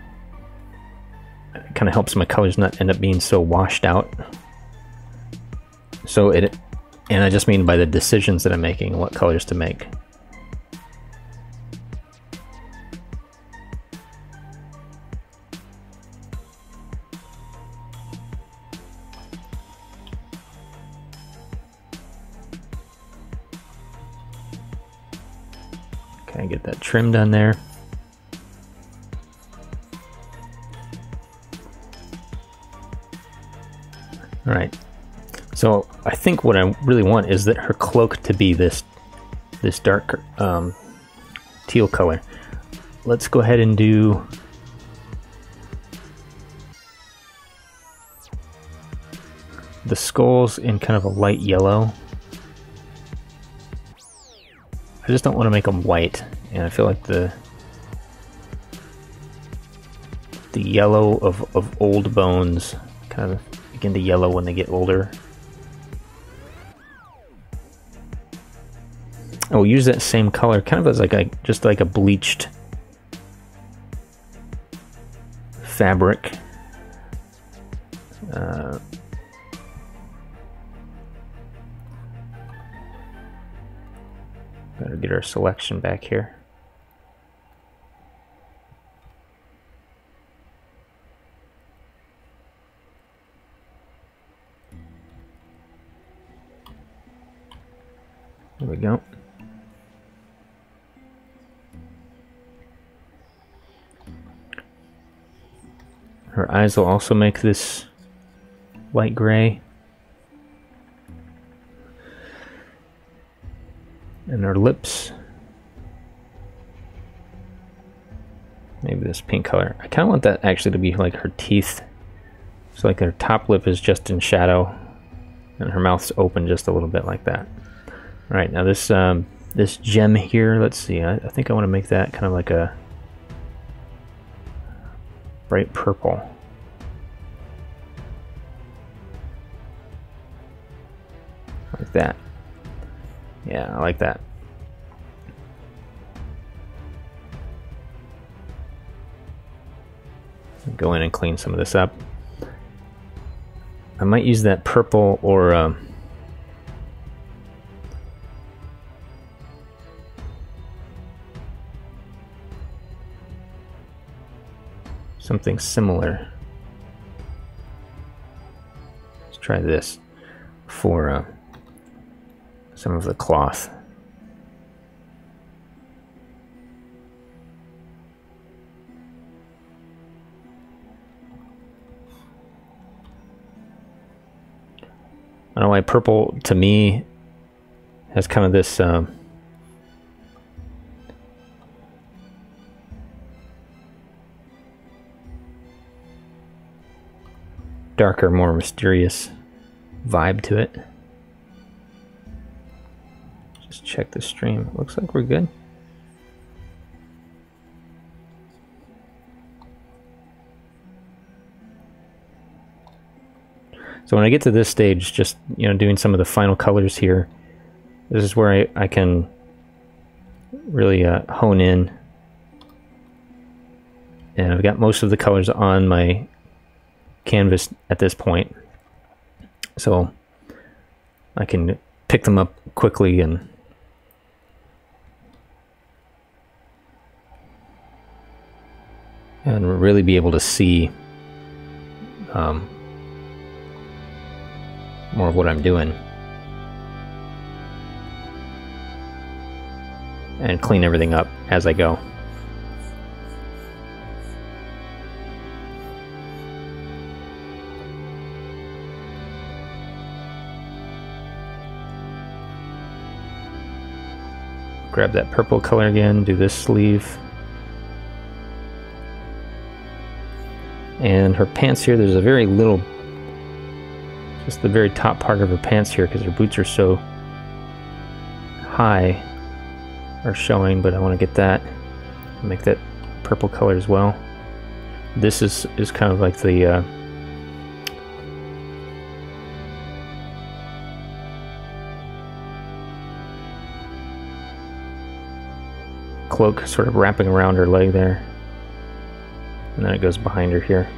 A: kind of helps my colors not end up being so washed out. So and I just mean by the decisions that I'm making and what colors to make. Okay, get that trim done there. All right, so I think what I really want is that her cloak to be this dark teal color. Let's go ahead and do the skulls in kind of a light yellow. I just don't want to make them white, and I feel like the yellow of old bones kind of begin to yellow when they get older. I will use that same color kind of as like just like a bleached fabric. Better get our selection back here. There we go. Her eyes will also make this light gray. And her lips, maybe this pink color. I kind of want that actually to be like her teeth. So like her top lip is just in shadow and her mouth's open just a little bit like that. All right, now this this gem here, let's see, I think I want to make that kind of like a bright purple. Like that. Yeah, I like that. Go in and clean some of this up. I might use that purple or something similar. Let's try this for some of the cloth. I don't know why purple to me has kind of this darker, more mysterious vibe to it. Just check the stream. Looks like we're good. So when I get to this stage, just, you know, doing some of the final colors here, this is where I can really hone in. And I've got most of the colors on my canvas at this point, so I can pick them up quickly and really be able to see more of what I'm doing. And clean everything up as I go. Grab that purple color again, do this sleeve. And her pants here, there's a very little, just the very top part of her pants here, because her boots are so high, are showing, but I want to get that, make that purple color as well. This is kind of like the cloak sort of wrapping around her leg there, and then it goes behind her here.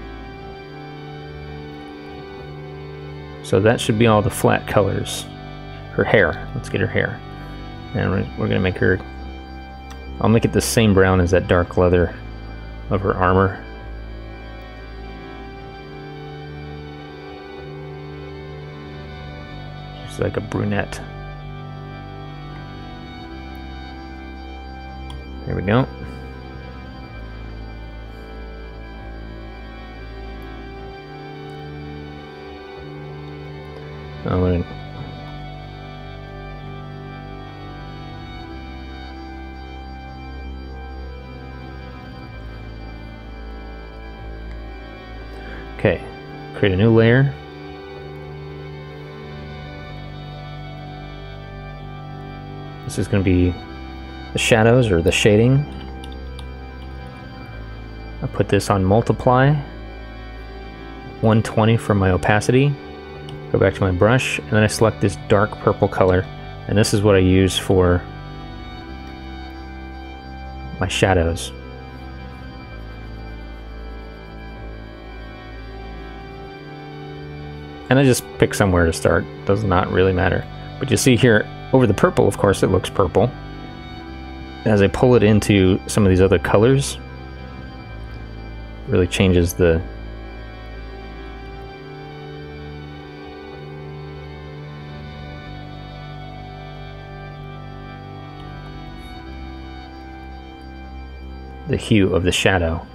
A: So that should be all the flat colors. Her hair, let's get her hair, and we're gonna make her, I'll make it the same brown as that dark leather of her armor. She's like a brunette. There we go. I'm gonna okay, create a new layer. This is going to be the shadows or the shading. I put this on multiply, 120 for my opacity. Go back to my brush, and then I select this dark purple color, and this is what I use for my shadows. And I just pick somewhere to start, does not really matter. But you see here, over the purple, of course, it looks purple. As I pull it into some of these other colors, it really changes the hue of the shadow.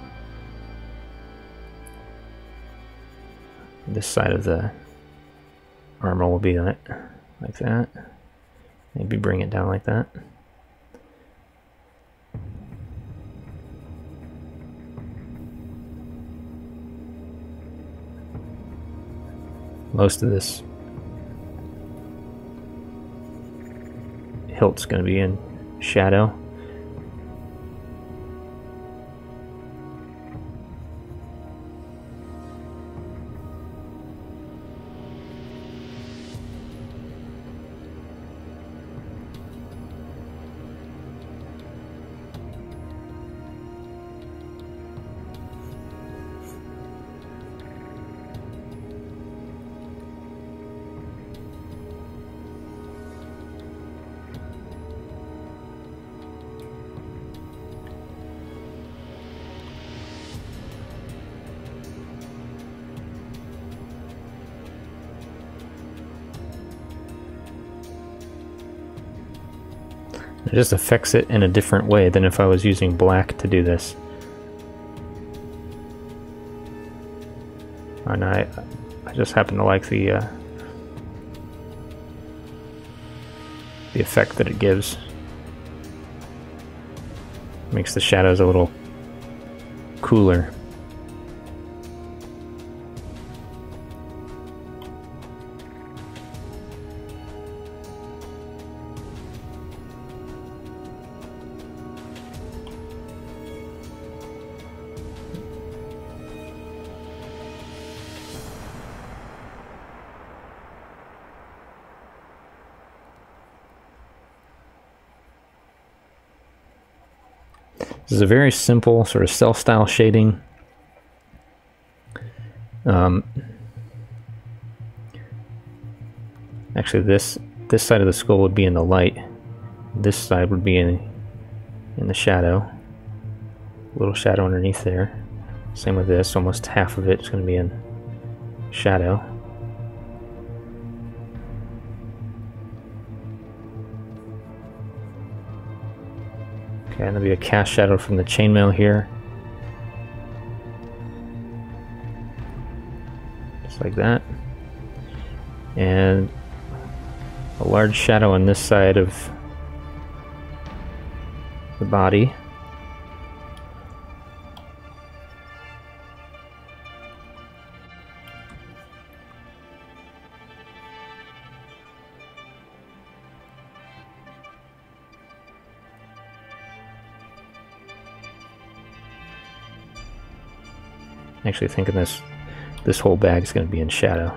A: This side of the armor will be like that. Maybe bring it down like that. Most of this hilt's going to be in shadow. It just affects it in a different way than if I was using black to do this. And I just happen to like the effect that it gives. Makes the shadows a little cooler. This is a very simple sort of self-style shading. Actually, this side of the skull would be in the light. This side would be in the shadow. A little shadow underneath there. Same with this. Almost half of it is going to be in shadow. Okay, and there'll be a cast shadow from the chainmail here. Just like that. And a large shadow on this side of the body. Actually thinking this whole bag is going to be in shadow.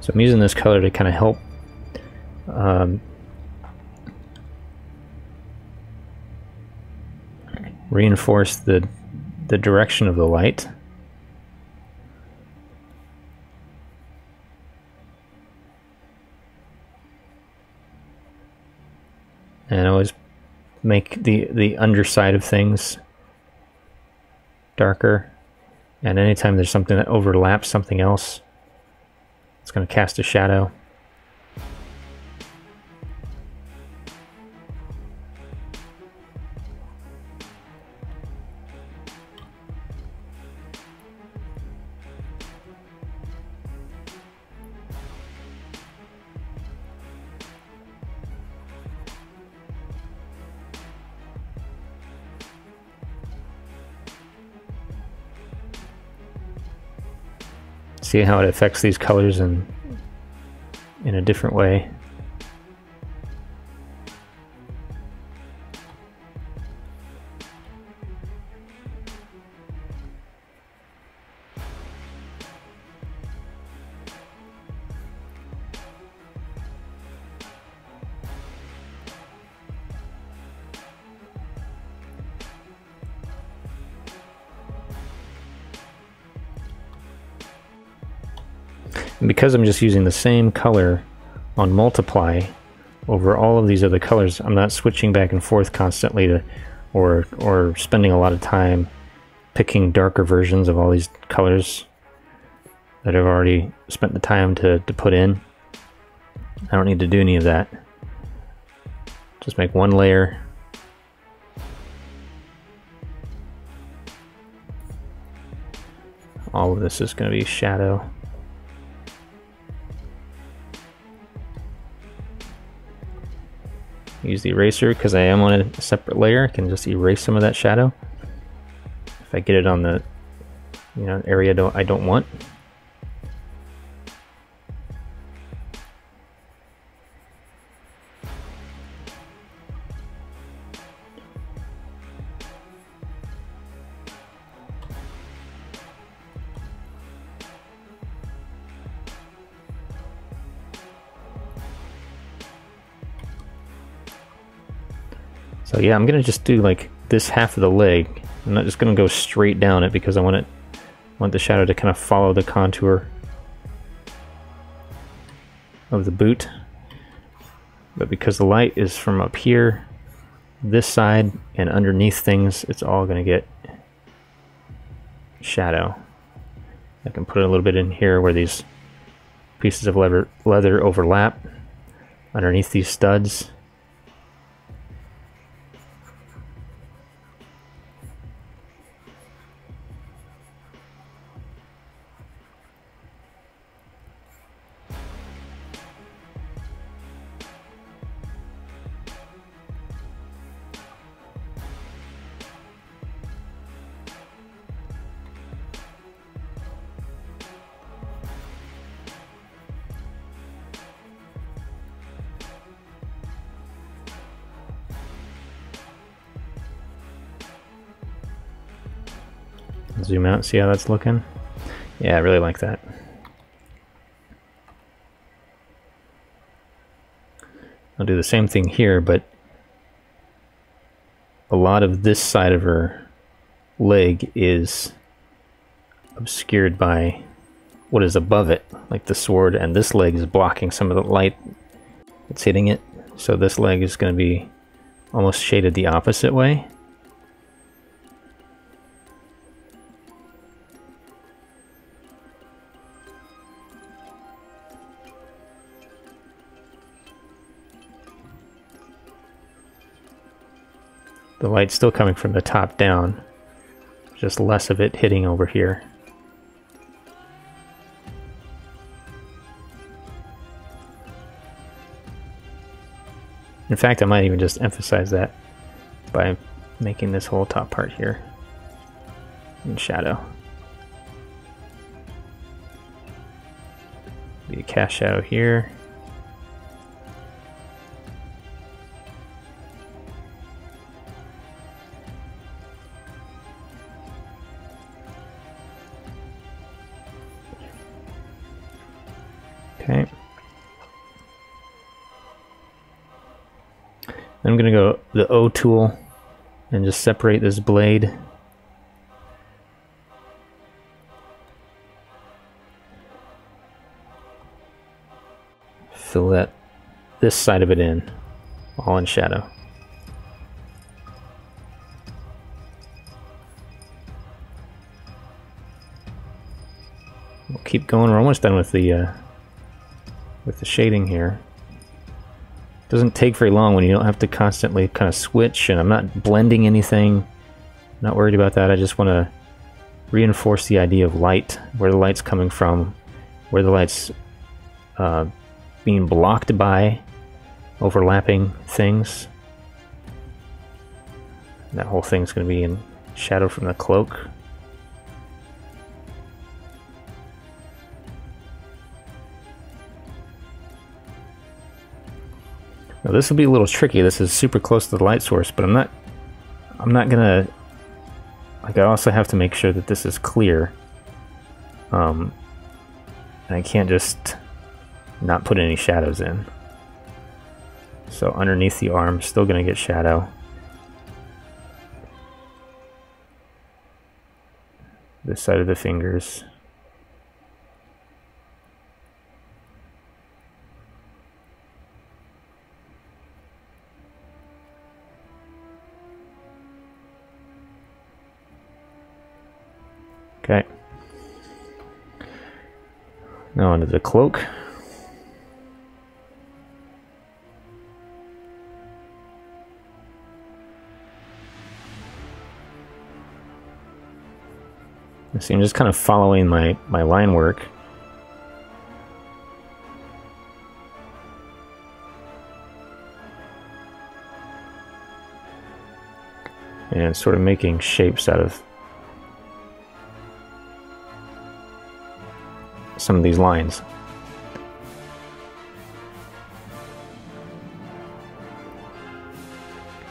A: So I'm using this color to kind of help reinforce the direction of the light. And I always make the underside of things darker, and anytime there's something that overlaps something else, it's going to cast a shadow. See how it affects these colors in a different way. And because I'm just using the same color on multiply over all of these other colors, I'm not switching back and forth constantly to, or spending a lot of time picking darker versions of all these colors that I've already spent the time to put in. I don't need to do any of that. Just make one layer. All of this is going to be shadow. Use the eraser because I am on a separate layer. I can just erase some of that shadow if I get it on the area I don't want. So yeah, I'm gonna just do like this half of the leg. I'm not just gonna go straight down it because I want the shadow to kind of follow the contour of the boot. But because the light is from up here, this side, and underneath things, it's all gonna get shadow. I can put a little bit in here where these pieces of leather overlap underneath these studs. Zoom out and see how that's looking. Yeah, I really like that. I'll do the same thing here, but a lot of this side of her leg is obscured by what is above it, like the sword, and this leg is blocking some of the light that's hitting it. So this leg is going to be almost shaded the opposite way. The light's still coming from the top down, just less of it hitting over here. In fact, I might even just emphasize that by making this whole top part here in shadow. Be a cast shadow here. Okay. I'm going to go the O tool and just separate this blade. Fill this side of it in, all in shadow. We'll keep going. We're almost done with the shading here. Doesn't take very long when you don't have to constantly kind of switch, and I'm not blending anything. Not worried about that. I just want to reinforce the idea of light, where the light's coming from, where the light's being blocked by overlapping things. That whole thing's going to be in shadow from the cloak. Now this will be a little tricky. This is super close to the light source, but I'm not gonna, like, I also have to make sure that this is clear. And I can't just not put any shadows in. So underneath the arm, still gonna get shadow. This side of the fingers. Okay. Now onto the cloak. See, I'm just kind of following my line work. And sort of making shapes out of some of these lines.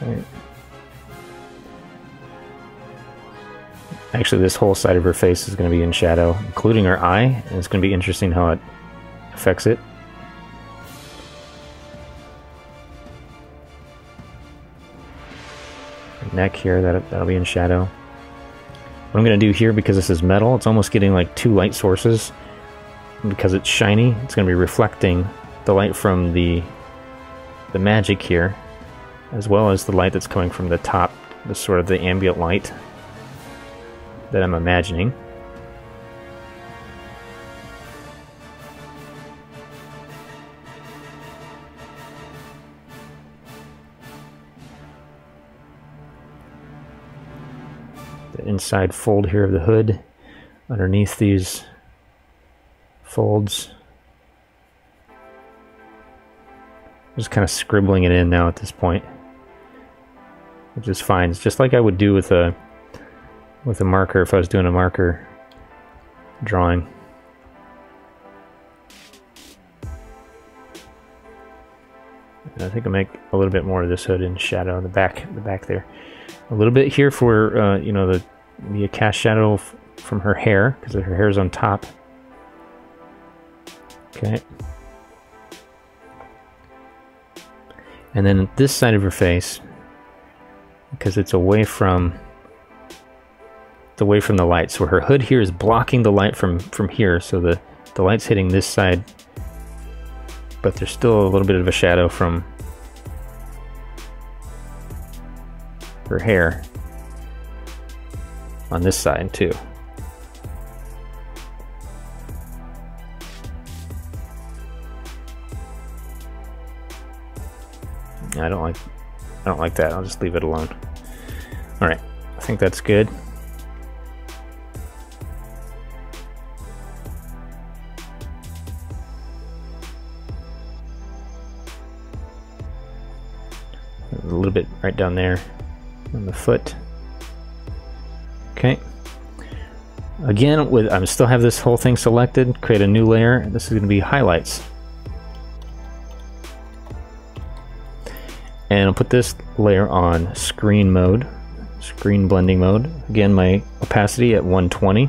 A: Okay. Actually, this whole side of her face is going to be in shadow, including her eye, and it's going to be interesting how it affects it. Her neck here, that'll be in shadow. What I'm going to do here, because this is metal, it's almost getting like two light sources. Because it's shiny, it's going to be reflecting the light from the magic here, as well as the light that's coming from the top, the sort of the ambient light that I'm imagining. The inside fold here of the hood, underneath these folds. Just kind of scribbling it in now at this point, which is fine. It's just like I would do with a marker if I was doing a marker drawing. And I think I'll make a little bit more of this hood in shadow in the back there. A little bit here for you know, the cast shadow from her hair, because her hair is on top. Okay. And then this side of her face, because it's away from It's away from the light. So her hood here is blocking the light from here, so the light's hitting this side, but there's still a little bit of a shadow from her hair on this side too. I don't like that. I'll just leave it alone. All right, I think that's good. A little bit right down there on the foot. Okay. Again, I still have this whole thing selected. Create a new layer. This is going to be highlights. And I'll put this layer on screen mode, screen blending mode. Again, my opacity at 120.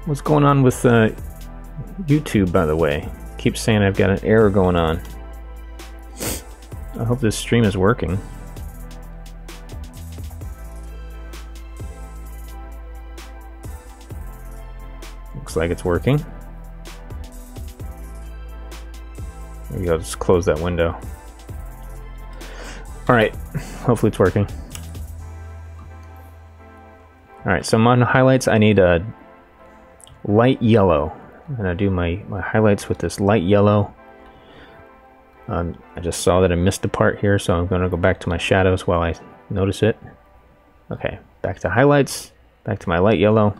A: What's going on with YouTube, by the way? Keeps saying I've got an error going on. I hope this stream is working. Looks like it's working. Maybe I'll just close that window. Alright, hopefully it's working. Alright, so I'm on highlights. I need a light yellow. I'm going to do my highlights with this light yellow. I just saw that I missed a part here, so I'm going to go back to my shadows while I notice it. Okay, back to highlights, back to my light yellow.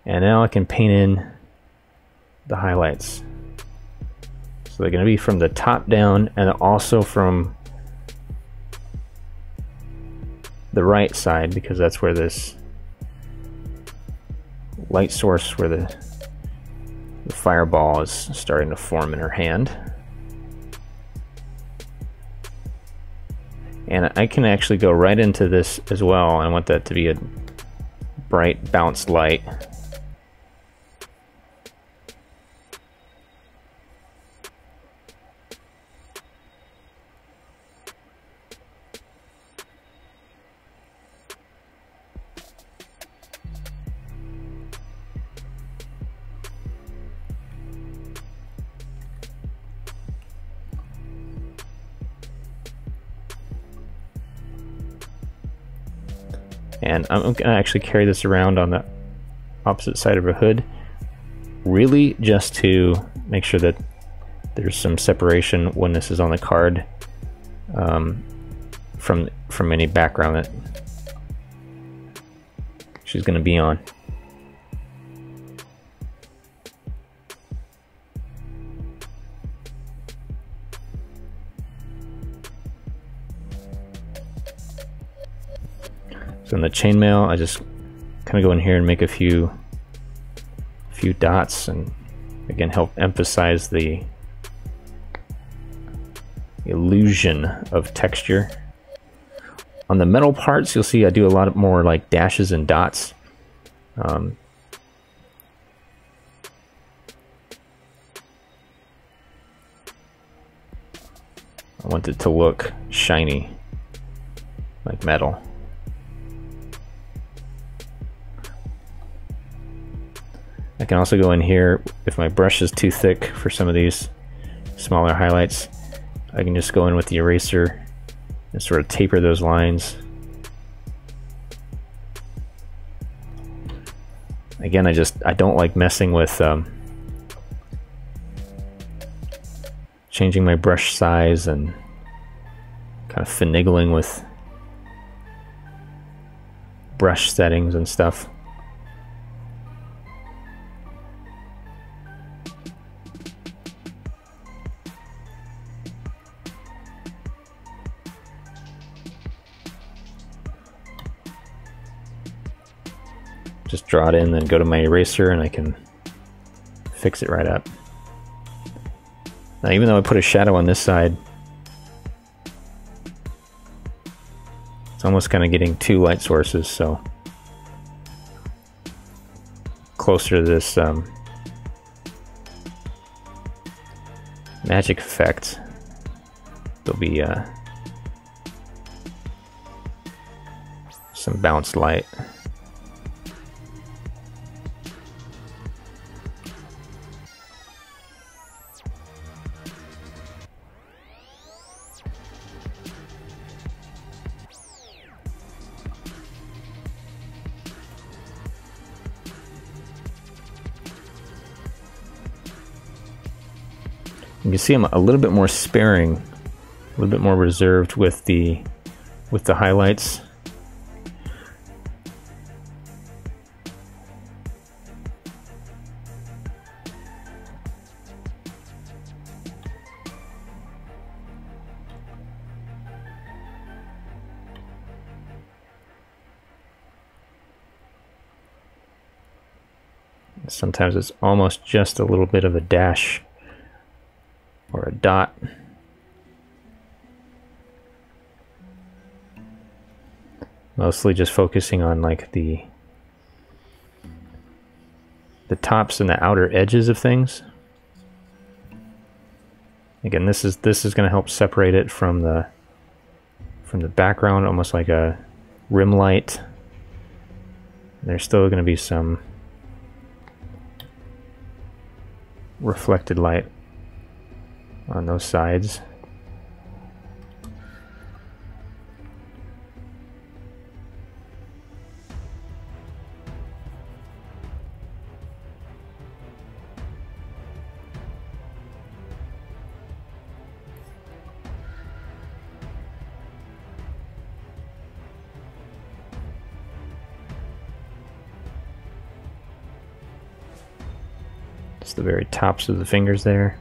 A: And now I can paint in the highlights. So they're going to be from the top down and also from the right side, because that's where this light source, where the fireball is starting to form in her hand. And I can actually go right into this as well. I want that to be a bright bounce light. And I'm going to actually carry this around on the opposite side of her hood, really just to make sure that there's some separation when this is on the card from any background that she's going to be on. So in the chainmail, I just kind of go in here and make a few dots, and again help emphasize the illusion of texture. On the metal parts, you'll see I do a lot more like dashes and dots. I want it to look shiny, like metal. I can also go in here, if my brush is too thick for some of these smaller highlights, I can just go in with the eraser and sort of taper those lines. Again, I don't like messing with changing my brush size and kind of finagling with brush settings and stuff. Just draw it in, then go to my eraser and I can fix it right up. Now, even though I put a shadow on this side, it's almost kind of getting two light sources, so closer to this magic effect, there'll be some bounced light. You can see I'm a little bit more sparing, a little bit more reserved with the highlights. Sometimes it's almost just a little bit of a dash or a dot. Mostly just focusing on like the tops and the outer edges of things. Again, this is going to help separate it from the background, almost like a rim light. There's still going to be some reflected light on those sides. Just the very tops of the fingers there.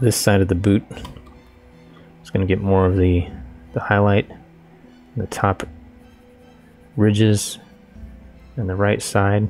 A: This side of the boot is going to get more of the highlight, the top ridges, and the right side.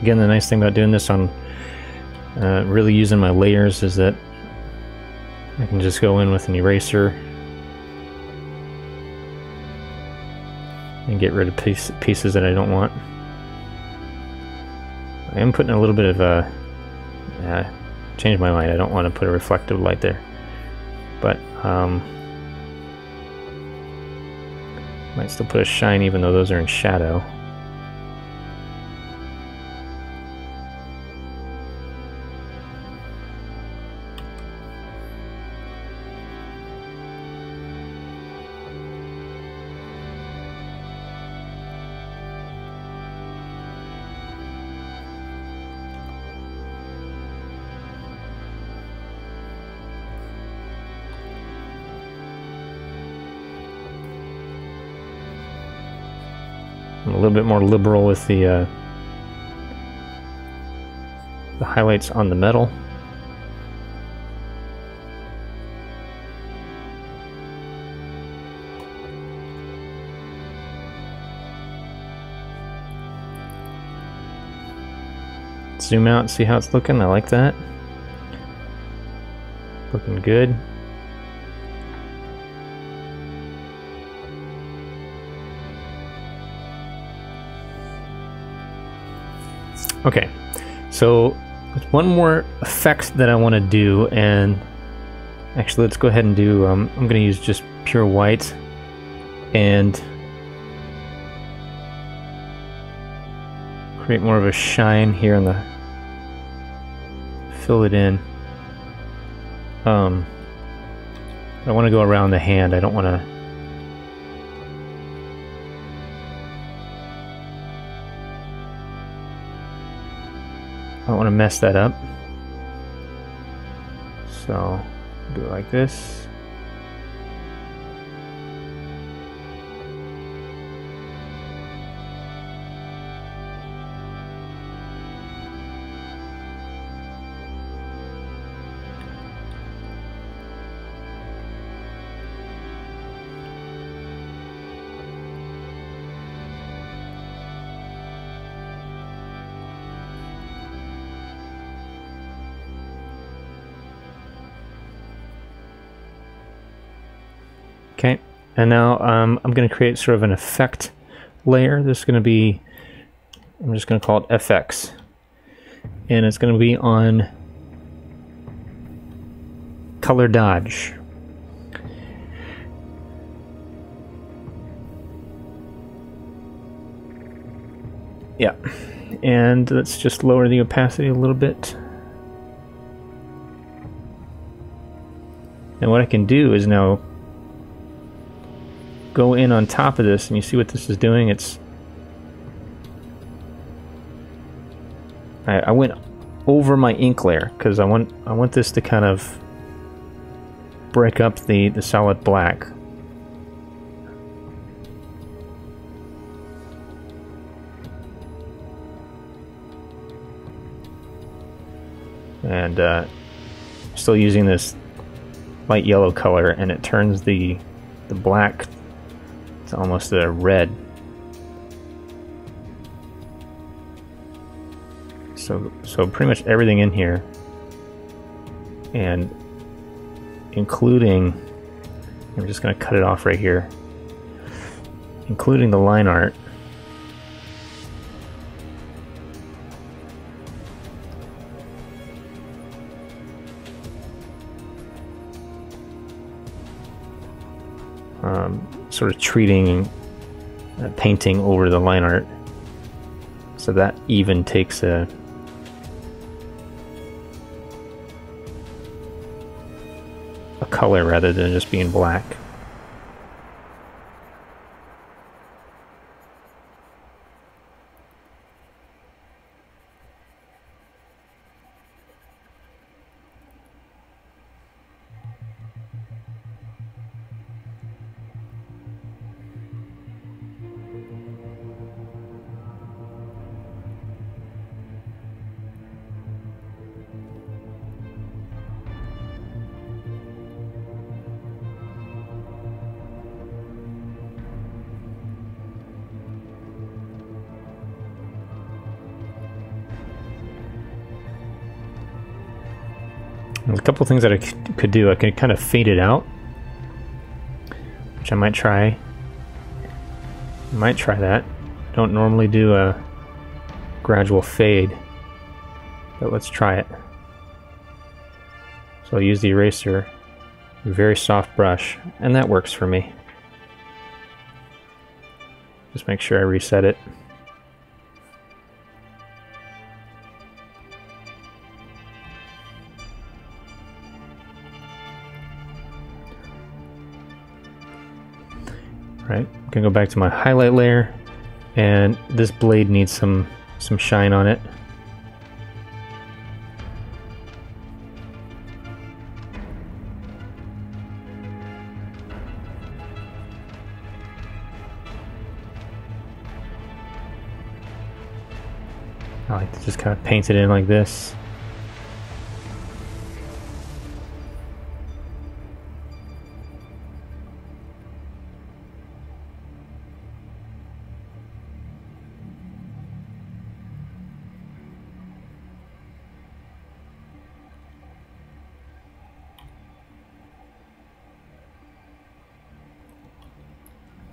A: Again, the nice thing about doing this on really using my layers is that I can just go in with an eraser and get rid of pieces that I don't want. I am putting a little bit of change my mind. I don't want to put a reflective light there, but might still put a shine even though those are in shadow. I'm a little bit more liberal with the highlights on the metal. Zoom out and see how it's looking. I like that. Looking good. Okay, so there's one more effect that I want to do, and actually let's go ahead and do, I'm going to use just pure white, and create more of a shine here on the, fill it in. I want to go around the hand. I don't want to. I don't want to mess that up. So do it like this. Okay, and now I'm going to create sort of an effect layer. This is going to be, I'm just going to call it FX. And it's going to be on color dodge. Yeah, and let's just lower the opacity a little bit. And what I can do is now go in on top of this, and you see what this is doing? It's I went over my ink layer because I want this to kind of break up the solid black. And still using this light yellow color, and it turns the black to almost a red. So pretty much everything in here, and including, I'm just going to cut it off right here, including the line art. Sort of treating painting over the line art, so that even takes a color rather than just being black. There's a couple things that I could do. I could kind of fade it out, which I might try. I might try that. I don't normally do a gradual fade, but let's try it. So I'll use the eraser, a very soft brush, and that works for me. Just make sure I reset it. Right, I'm gonna go back to my highlight layer, and this blade needs some shine on it. I like to just kind of paint it in like this.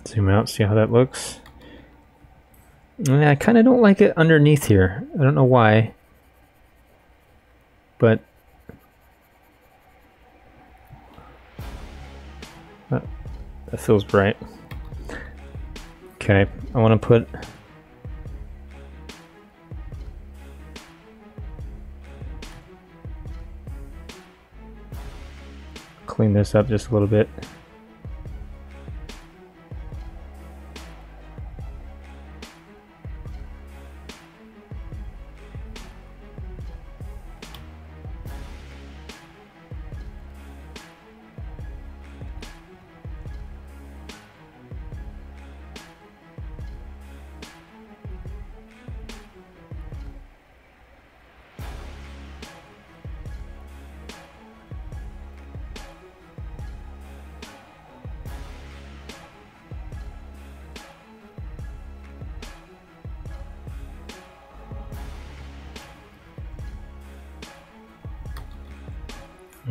A: Zoom out, see how that looks. I kind of don't like it underneath here. I don't know why. But... that feels right. Okay, I want to put... clean this up just a little bit.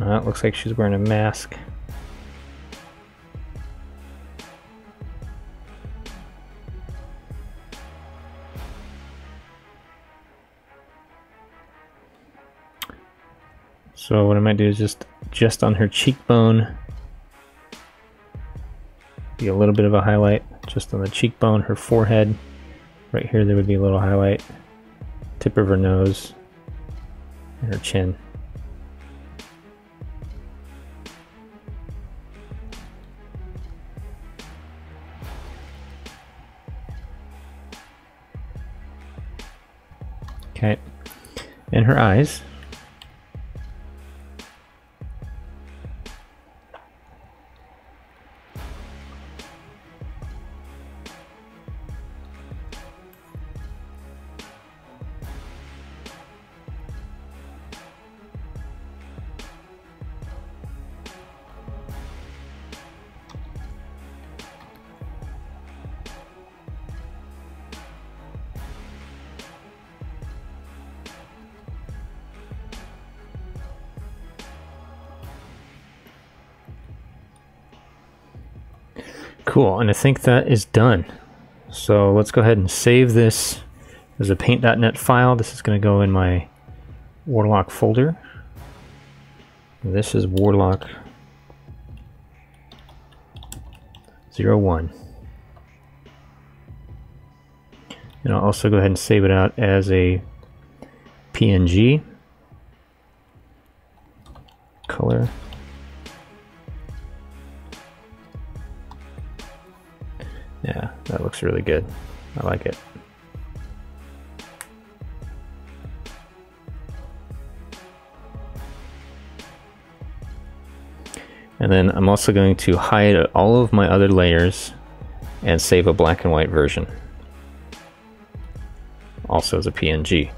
A: It looks like she's wearing a mask. So what I might do is just on her cheekbone, be a little bit of a highlight, just on the cheekbone, her forehead. Right here there would be a little highlight, tip of her nose, and her chin. Okay, and her eyes. Cool, and I think that is done. So let's go ahead and save this as a paint.net file. This is going to go in my Warlock folder. And this is Warlock 01. And I'll also go ahead and save it out as a PNG. Color. Yeah, that looks really good. I like it. And then I'm also going to hide all of my other layers and save a black and white version. Also as a PNG.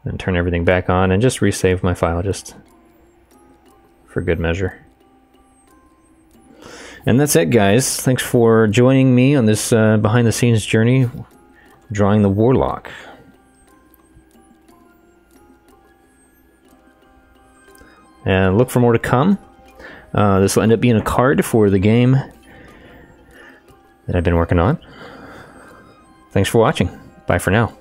A: And turn everything back on and just resave my file just for good measure. And that's it, guys. Thanks for joining me on this behind the scenes journey drawing the Warlock. And look for more to come. This will end up being a card for the game that I've been working on. Thanks for watching. Bye for now.